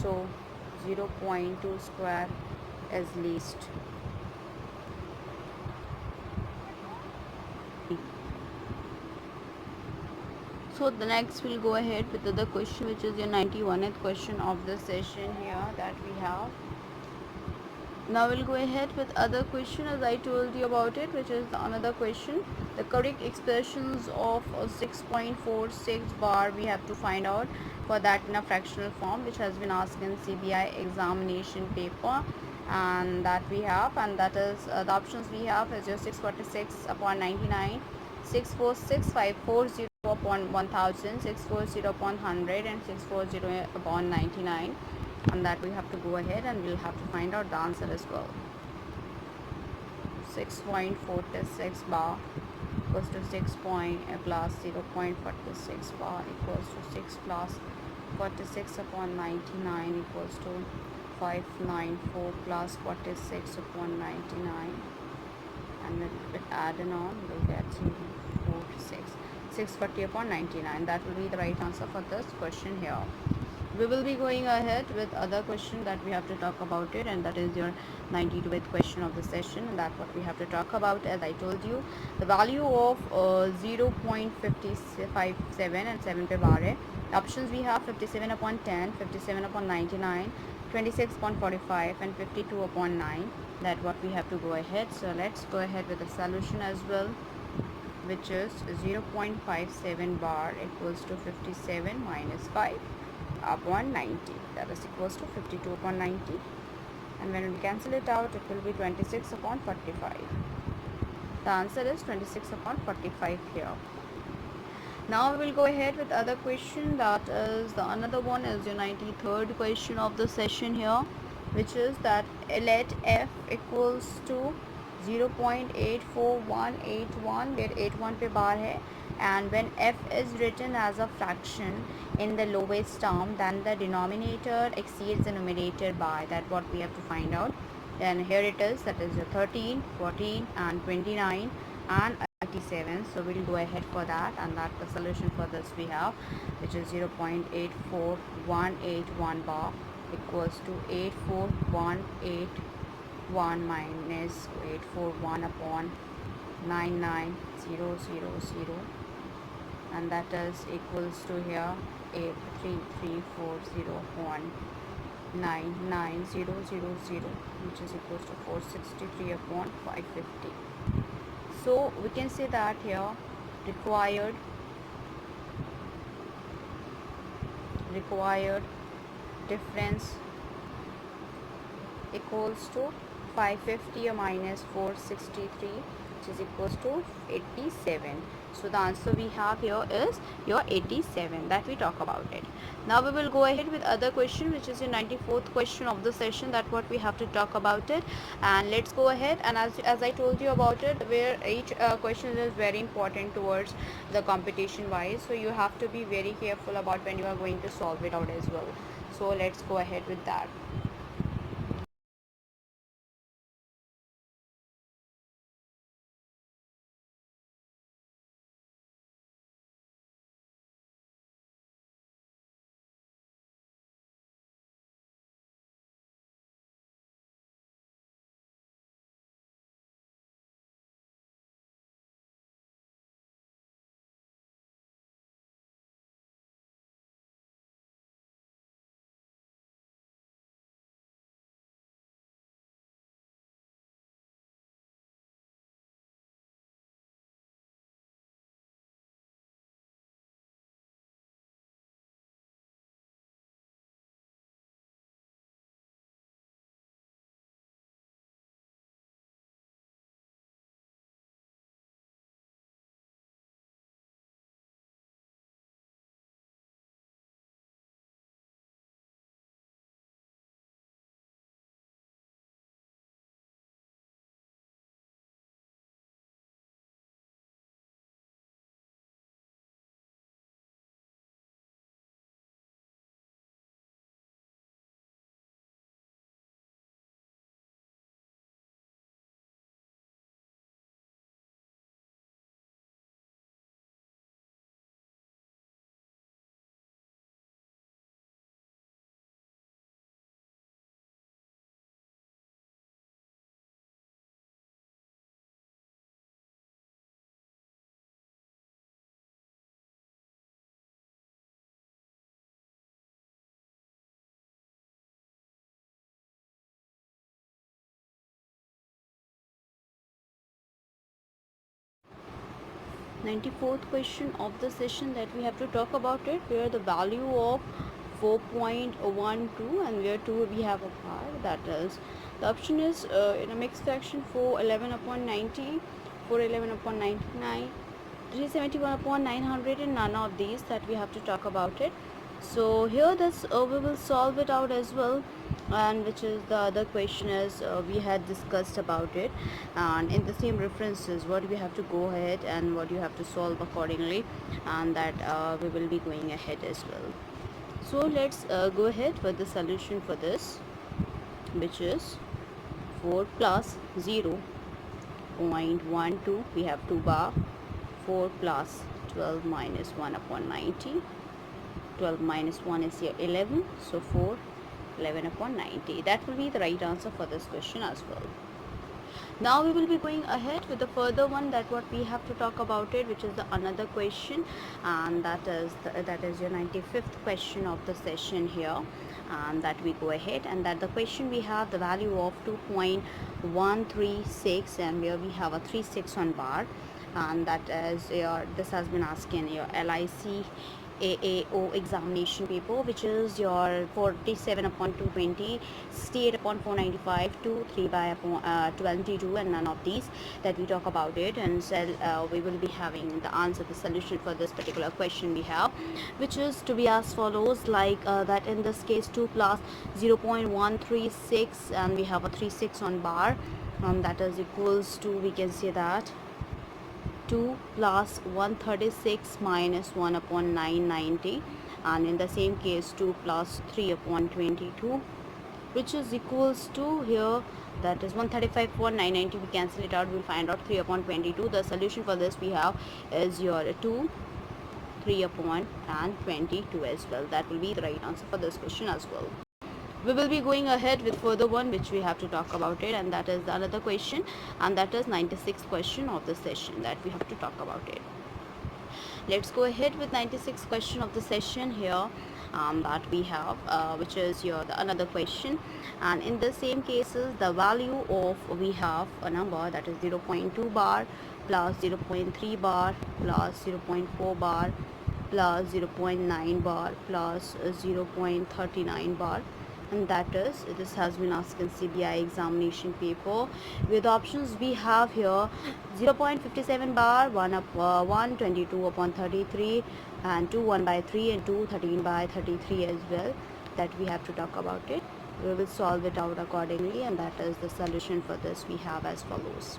so 0.2 square is least. So the next we'll go ahead with the other question, which is your 91st question of the session here that we have. Now we'll go ahead with other question as I told you about it, which is another question. The correct expressions of 6.46 bar we have to find out for that in a fractional form, which has been asked in CBI examination paper, and that we have, and that is the options we have is your 646 upon 99, 646, 540 upon 1000, 640 upon 100 and 640 upon 99, and that we have to go ahead and we'll have to find out the answer as well. 6.46 bar equals to 6 plus 0.46 bar equals to 6 plus 46 upon 99 equals to 594 plus 46 upon 99, and we'll add on, we'll get 640 upon 99. That will be the right answer for this question here. We will be going ahead with other question that we have to talk about it, and that is your 92th question of the session, and that what we have to talk about, as I told you, the value of 0.557 and 7 पे bar है. Options we have 57 upon 10, 57 upon 99, 26 upon 45 and 52 upon 9. That what we have to go ahead. So let's go ahead with the solution as well, which is 0.57 bar equals to 57 minus 5 upon 90, that is equals to 52 upon 90. and when we cancel it out, it will be 26 upon 45. The answer is 26 upon 45 here. Now we will go ahead with other question. That is the another one is your 93rd question of the session here, which is that let f equals to 0.84181 where 81 पे बार है, and when f is written as a fraction in the lowest term, then the denominator exceeds the numerator by, that what we have to find out. Then here it is, that is your 13, 14 and 29 and 87. So we'll go ahead for that, and that the solution for this we have, which is 0.84181 bar equals to 84181 minus 841 upon 99000, and that is equals to here 83340.99000, which is equals to 463 upon 550. So we can say that here required difference equals to 550 minus 463, which is equals to 87. So the answer we have here is your 87, that we talk about it. Now we will go ahead with other question, which is your 94th question of the session, that what we have to talk about it. And let's go ahead, and as I told you about it, where each question is very important towards the competition wise, so you have to be very careful about when you are going to solve it out as well. So let's go ahead with that. Ninety-fourth question of the session that we have to talk about it, where the value of 4.12 and where 2 we have a part, that is the option is in a mixed fraction 411 upon 90, 411 upon 99, 371 upon 900, and none of these that we have to talk about it. So here this we will solve it out as well, and which is the other question is we had discussed about it, and in the same references what we have to go ahead and what you have to solve accordingly, and that we will be going ahead as well. So let's go ahead with the solution for this, which is 4 plus 0.12, we have 2 bar, 4 plus 12 minus 1 upon 90, 12 minus 1 is here 11, so 4 11 upon 90. That will be the right answer for this question as well. Now we will be going ahead with the further one, that what we have to talk about it, which is the another question, and that is your 95th question of the session here, and that we go ahead, and that the question we have the value of 2.136, and where we have a 36 on bar, and that is your, this has been asking your LIC AAO examination paper, which is your 47 upon 220, 68 upon 495, 2, 3 by upon 22, and none of these that we talk about it. And so we will be having the answer, the solution for this particular question we have, which is to be as follows, like that in this case 2 plus 0.136, and we have a 36 on bar, that is equals to, we can say that 2 plus 136 minus 1 upon 990, and in the same case 2 plus 3 upon 22, which is equals to here, that is 135 upon 990. We cancel it out, we'll find out 3 upon 22. The solution for this we have is your 2, 3 upon and 22 as well. That will be the right answer for this question as well. We will be going ahead with further one which we have to talk about it, and that is the another question, and that is 96th question of the session that we have to talk about it. Let's go ahead with 96th question of the session here, that we have, which is your another question, and in the same cases the value of, we have a number that is 0.2 bar plus 0.3 bar plus 0.4 bar plus 0.9 bar plus 0.39 bar, and that is, this has been asked in CBI examination paper. With options we have here 0.57 bar, 122 upon 33, and 2 1 by 3, and 2 13 by 33 as well, that we have to talk about it. We will solve it out accordingly, and that is the solution for this we have as follows.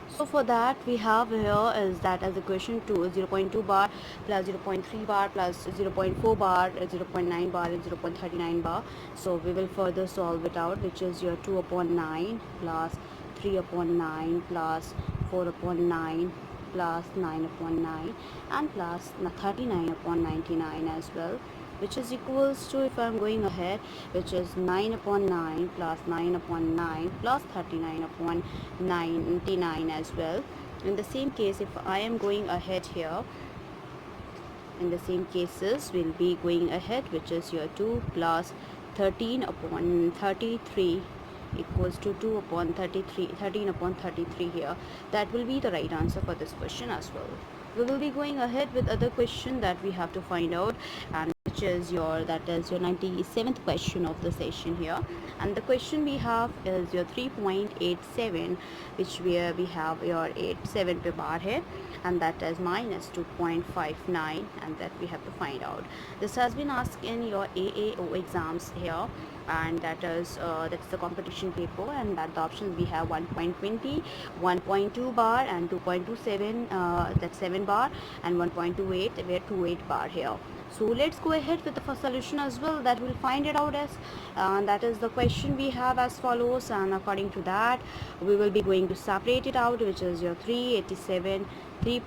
So for that we have here is that as a question 0.2 bar plus 0.3 bar plus 0.4 bar, 0.9 bar and 0.39 bar. So we will further solve it out, which is your 2 upon 9 plus 3 upon 9 plus 4 upon 9 plus 9 upon 9 and plus 39 upon 99 as well, which is equals to, if I am going ahead, which is 9 upon 9 plus 9 upon 9 plus 39 upon 99 as well. In the same case, if I am going ahead here, in the same cases we'll be going ahead, which is your 2 plus 13 upon 33 equals to 2 upon 33, 13 upon 33 here. That will be the right answer for this question as well. We will be going ahead with other question that we have to find out, and which is your, that is your 97th question of the session here, and the question we have is your 3.87, which where we have your 87 per bar here, and that is minus 2.59, and that we have to find out. This has been asked in your AAO exams here, and that is that's the competition paper, and that the options we have 1.20, 1.2 bar and 2.27, that's 7 bar, and 1.28 where 28 bar here. So let's go ahead with the first solution as well, that we'll find it out as, that is the question we have as follows, and according to that we will be going to separate it out, which is your 3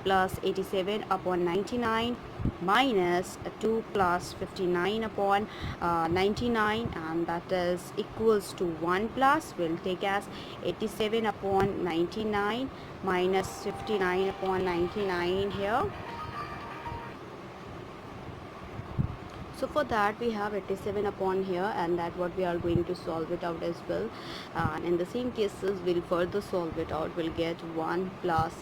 plus 87 upon 99 minus 2 plus 59 upon 99, and that is equals to 1 plus, we'll take as 87 upon 99 minus 59 upon 99 here. So for that we have 87 upon here, and that what we are going to solve it out as well, and in the same cases we'll further solve it out. We'll get 1 plus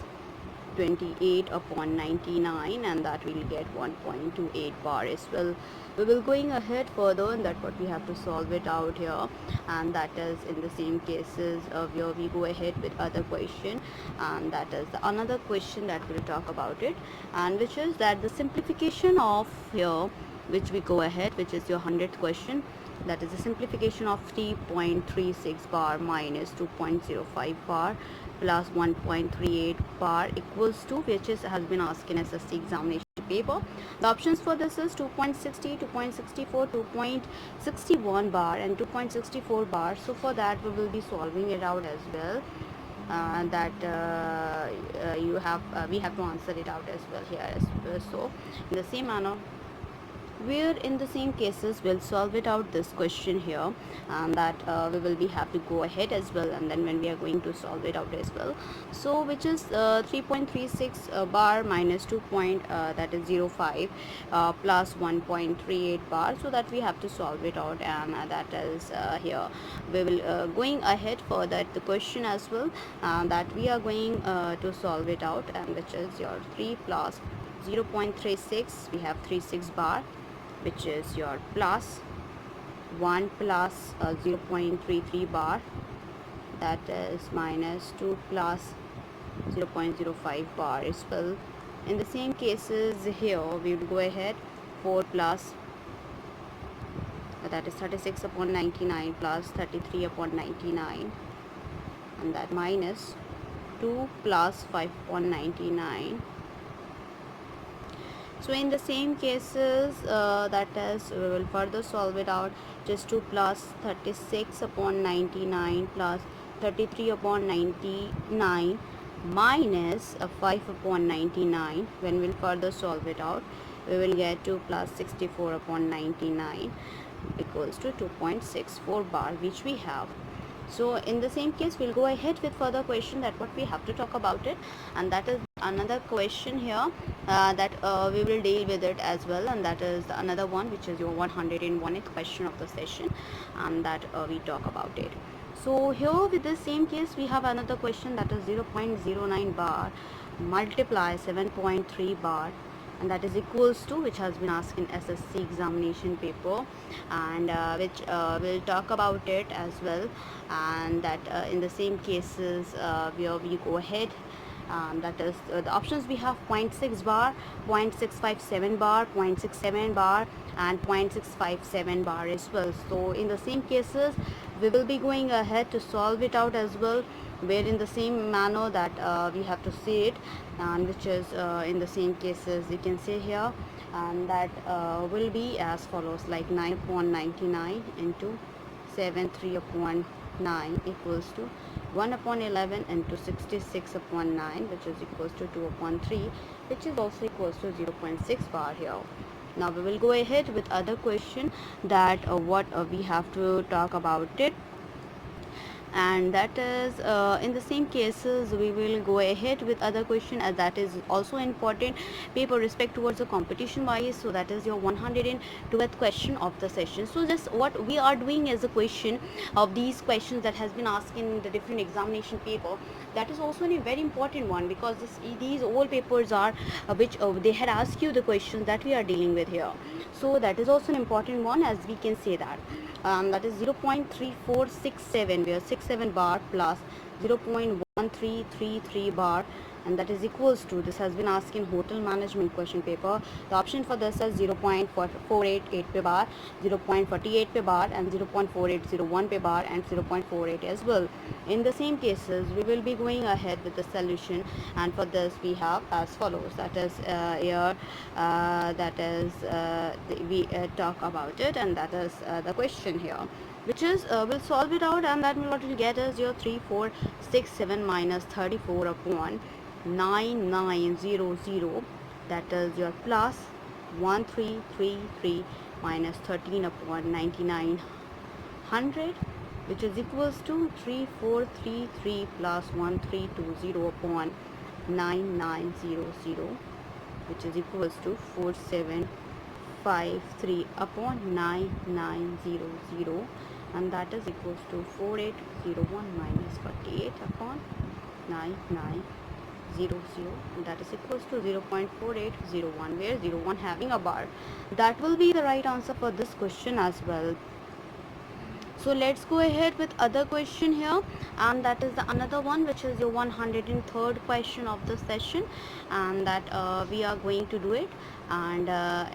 28 upon 99, and that we'll get 1.28 bar as well. We will going ahead further, and that what we have to solve it out here, and that is in the same cases where we go ahead with other question, and that is the another question that we'll talk about it, and which is that the simplification of here, which we go ahead, which is your 100th question, that is the simplification of 3.36 bar minus 2.05 bar plus 1.38 bar equals to, which is has been asked in SSC examination paper. The options for this is 2.60, 2.64, 2.61 bar and 2.64 bar. So for that we will be solving it out as well, that you have we have to answer it out as well here as well. So in the same manner, where in the same cases we'll solve it out this question here, and that we will be have to go ahead as well, and then when we are going to solve it out as well. So which is 3.36 bar minus 2 that is 05 plus 1.38 bar, so that we have to solve it out, and that is here we will going ahead for that the question as well, that we are going to solve it out, and which is your 3 plus 0.36, we have 36 bar, which is your plus 1 plus 0.33 bar, that is minus 2 plus 0.05 bar as well. In the same cases here, we will go ahead 4 plus, that is 36 upon 99 plus 33 upon 99, and that minus 2 plus 5 upon 99. So in the same cases, that is, we will further solve it out. Just 2 plus 36 upon 99 plus 33 upon 99 minus 5 upon 99. When we'll further solve it out, we will get 2 plus 64 upon 99 equals to 2.64 bar, which we have. So in the same case, we'll go ahead with further question that what we have to talk about it, and that is another question here that we will deal with it as well, and that is another one, which is your 101th question of the session, and that we talk about it. So here with the same case, we have another question that is 0.09 bar multiply 7.3 bar, and that is equals to, which has been asked in SSC examination paper, and which we'll talk about it as well, and that in the same cases where we go ahead, that is the options we have 0.6 bar, 0.657 bar, 0.67 bar, and 0.657 bar as well. So in the same cases, we will be going ahead to solve it out as well, where in the same manner that we have to see it, and which is in the same cases you can see here, and that will be as follows, like 9 upon 99 into 73 upon 9 equals to 1 upon 11 into 66 upon 9, which is equals to 2 upon 3, which is also equals to 0.6 bar here. Now we will go ahead with other question that what we have to talk about it, and that is in the same cases we will go ahead with other question, as that is also important paper respect towards the competition wise. So that is your 102th question of the session. So just what we are doing is a question of these questions that has been asked in the different examination paper. That is also a very important one, because these all papers are which they had asked you the questions that we are dealing with here. So that is also an important one, as we can say that. That is 0.3467, where 67 bar plus 0.1333 bar, and that is equals to, this has been asked in hotel management question paper. The option for this is 0.488 per bar, 0.48 per bar, and 0.4801 per bar, and 0.48 as well. In the same cases, we will be going ahead with the solution, and for this we have as follows. That is here that is we talk about it, and that is the question here, which is we'll solve it out, and that what we'll get is your 3467 minus 34 upon 9900, that is your plus 1333 minus 13 upon 9900, which is equals to 3433 plus 1320 upon 9900, which is equals to 4753 upon 9900, and that is equals to 4801 minus 48 upon 9900, and that is equals to 0.4801, where 01 having a bar. That will be the right answer for this question as well. So let's go ahead with other question here, and that is the another one, which is your 103rd question of the session, and that we are going to do it, and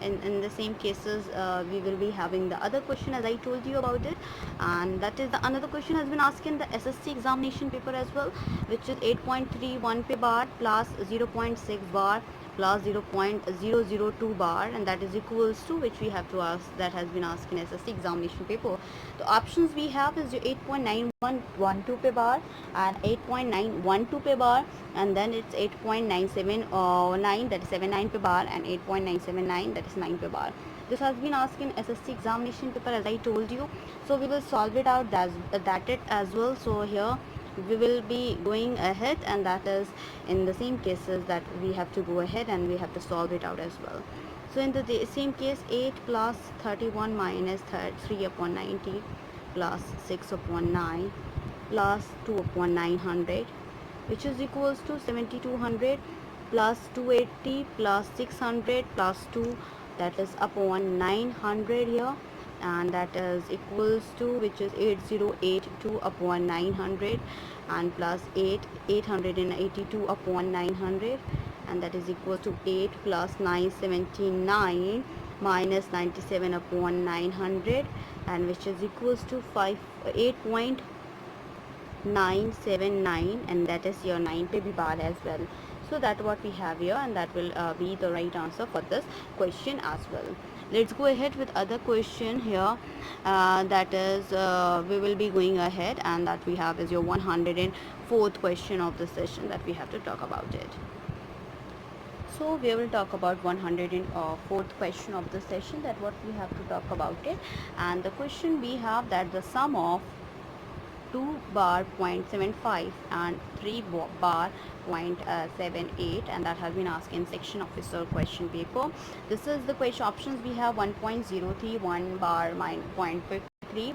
in the same cases we will be having the other question as I told you about it, and that is the another question has been asked in the SSC examination paper as well, which is 8.31 per bar plus 0.6 bar plus 0.002 bar, and that is equals to, which we have to ask, that has been asked in SSC examination paper. The options we have is 8.9112 per bar and 8.912 per bar, and then it's 8.979, that is 79 per bar, and 8.979, that is 9 per bar. This has been asked in SSC examination paper, as I told you. So we will solve it out that it as well. So here we will be going ahead, and that is in the same cases that we have to go ahead and we have to solve it out as well. So in the same case, 8 plus 31 minus 3 upon 90 plus 6 upon 9 plus 2 upon 900, which is equals to 7200 plus 280 plus 600 plus 2, that is upon 900 here, and that is equals to, which is 8082 upon 900, and plus 882 upon 900, and that is equal to 8 plus 979 minus 97 upon 900, and which is equals to 8.979, and that is your 9 पे भी बार as well. So that what we have here, and that will be the right answer for this question as well. Let's go ahead with other question here. That is we will be going ahead, and that we have is your 104th question of the session that we have to talk about it. So we will talk about 104th question of the session, that what we have to talk about it. And the question we have that the sum of 2 bar 0.75 and 3 bar 0.78, and that has been asked in section officer question paper. This is the question options we have: 1.03, 1 bar 0.53,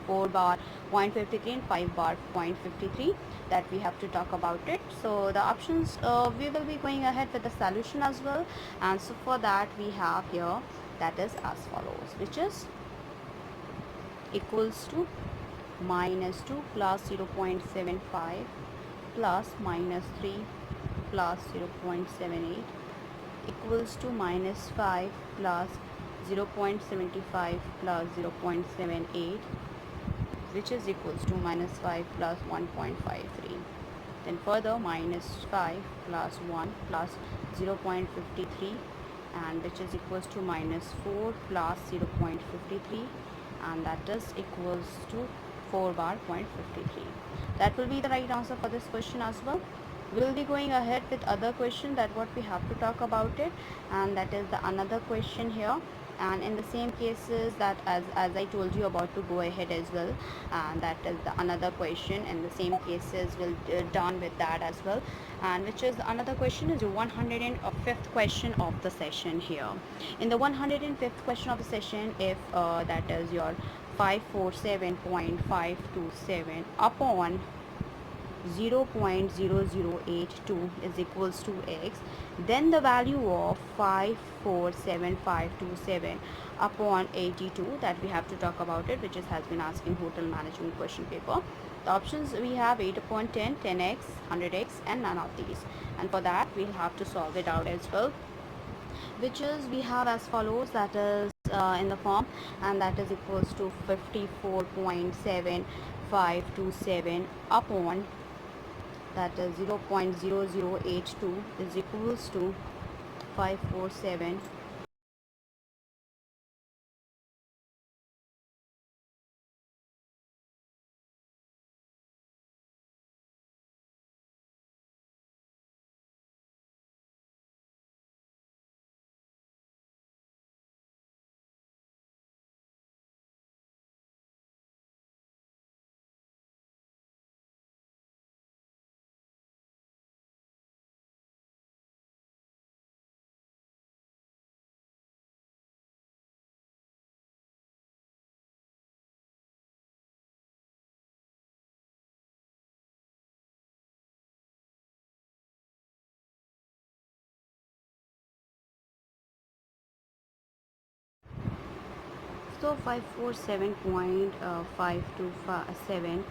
4 bar 0.53, and 5 bar 0.53, that we have to talk about it. So the options, we will be going ahead with the solution as well. And so for that we have here, that is as follows, which is equals to minus 2 plus 0.75 plus minus 3 plus 0.78 equals to minus 5 plus 0.75 plus 0.78, which is equals to minus 5 plus 1.53. Then further minus 5 plus 1 plus 0.53, and which is equals to minus 4 plus 0.53, and that is equals to 4 bar 0.53. That will be the right answer for this question as well. We will be going ahead with other question, that what we have to talk about it, and that is the another question here. And in the same cases, that as I told you about to go ahead as well, and that is the another question, and the same cases will done with that as well. And which is another question is the 105th question of the session here. In the 105th question of the session, if that is your 547.527 upon 0.0082 is equals to x, then the value of 547527 upon 82, that we have to talk about it, which is has been asked in hotel management question paper. The options we have 8 upon 10, 10x, 100x, and none of these. And for that we'll have to solve it out as well, which is we have as follows, that is in the form, and that is equals to 54.7527 upon, that is 0.0082 is equals to 547. So 547.527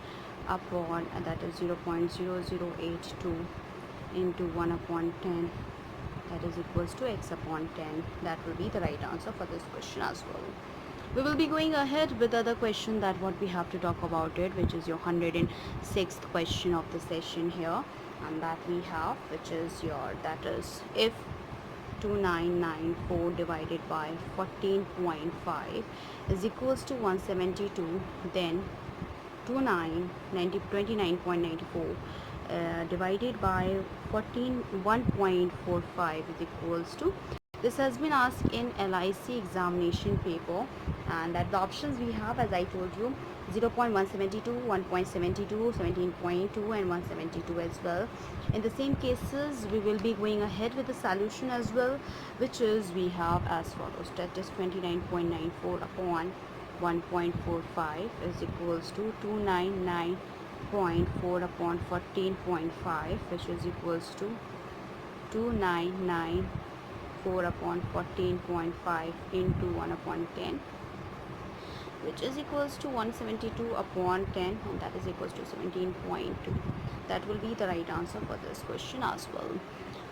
upon, that is 0.0082 into 1 upon 10, that is equals to x upon 10. That will be the right answer for this question as well. We will be going ahead with other question, that what we have to talk about it, which is your 106th question of the session here, and that we have, which is your, that is if 2994 divided by 14.5 is equals to 172, then 29.94 divided by 1.45 is equals to. This has been asked in LIC examination paper, and that the options we have, as I told you, 0.172, 1.72, 17.2, and 172 as well. In the same cases, we will be going ahead with the solution as well, which is we have as follows, that is 29.94 upon 1.45 is equals to 299.4 upon 14.5, which is equals to 2994 upon 14.5 into 1 upon 10, which is equals to 172 upon 10, and that is equals to 17.2. That will be the right answer for this question as well.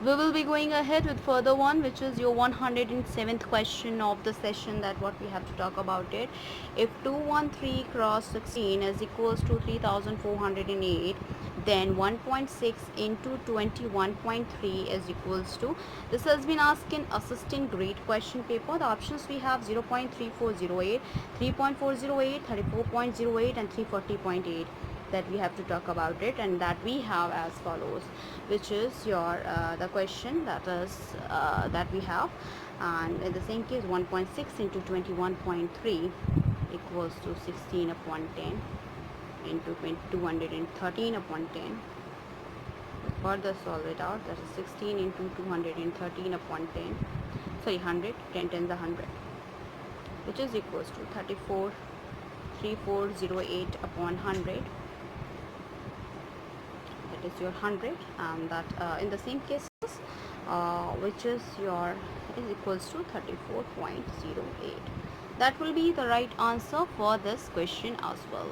We will be going ahead with further one, which is your 107th question of the session, that what we have to talk about it. If 213 cross 16 is equals to 3408, then 1.6 into 21.3 is equals to, this has been asked in assistant grade question paper. The options we have 0.3408, 3.408, 34.08 and 340.8, that we have to talk about it, and that we have as follows, which is your the question that is that we have, and in the same case 1.6 into 21.3 equals to 16 upon 10 into 213 upon 10. Further solve it out, that is 16 into 213 upon 10, sorry 100, 10 tens are 100, which is equals to 3408 upon 100. That is your 100, and that in the same cases which is your is equals to 34.08. That will be the right answer for this question as well.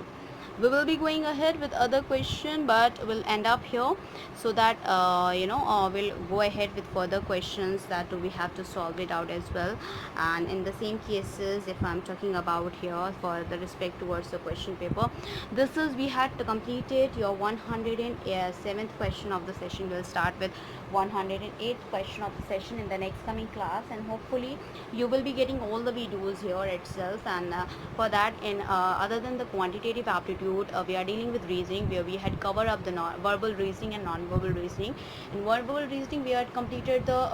We will be going ahead with other question, but we'll end up here, so that we'll go ahead with further questions that we have to solve it out as well. And in the same cases, if I'm talking about here for the respect towards the question paper, this is we had completed your 107th question of the session. We'll start with 108th question of the session in the next coming class, and hopefully you will be getting all the videos here itself. And for that, in other than the quantitative aptitude, we are dealing with reasoning, where we had covered up the verbal reasoning and non-verbal reasoning. In verbal reasoning, we had completed the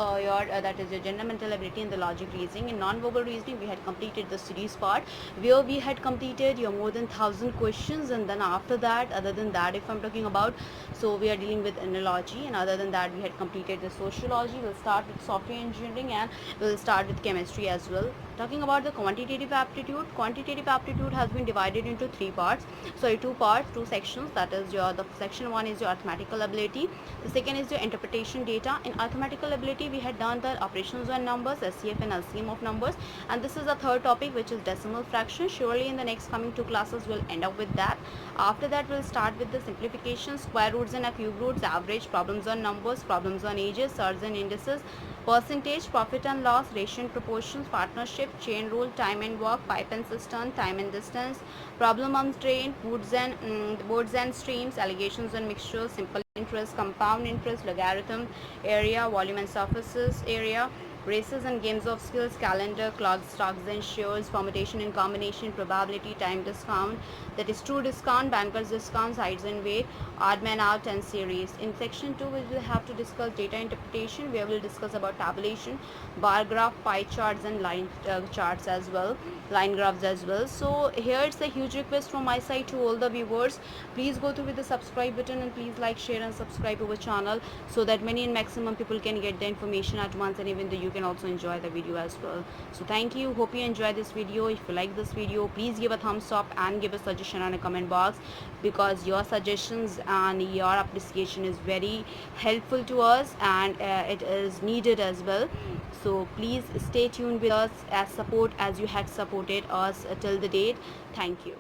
that is your general mental ability and the logic reasoning. In non-verbal reasoning, we had completed the series part, where we had completed your more than 1000 questions. And then after that, other than that, if I'm talking about, so we are dealing with analogy, and other than that, we had completed the sociology. We'll start with software engineering, and we'll start with chemistry as well. Talking about the quantitative aptitude has been divided into two parts, two sections. That is your, the section 1 is your arithmetical ability, the second is your interpretation data. In arithmetical ability, we had done the operations on numbers, SCF and LCM of numbers, and this is the third topic, which is decimal fraction. Surely in the next coming two classes we'll end up with that. After that, we'll start with the simplification, square roots and cube roots, average, problems on numbers, problems on ages, surds and indices, percentage, profit and loss, ratio and proportions, partnership, chain rule, time and work, pipe and cistern, time and distance, problem on train, boards and streams, allegations and mixtures, simple interest, compound interest, logarithm, area, volume and surfaces area, races and games of skills, calendar, clocks, stocks and shares, permutation and combination, probability, time discount, that is true discount, bankers discount, size and weight, odd man out and series. In section 2, we will have to discuss data interpretation, where we'll discuss about tabulation, bar graph, pie charts and line charts as well, line graphs as well. So here it's a huge request from my side to all the viewers, please go through with the subscribe button, and please like, share and subscribe to our channel, so that many and maximum people can get the information at once, and even though you can also enjoy the video as well. So thank you, hope you enjoy this video. If you like this video, please give a thumbs up and give a suggestion on a comment box, because your suggestions and your appreciation is very helpful to us, and it is needed as well. So please stay tuned with us, as you had supported us till the date. Thank you.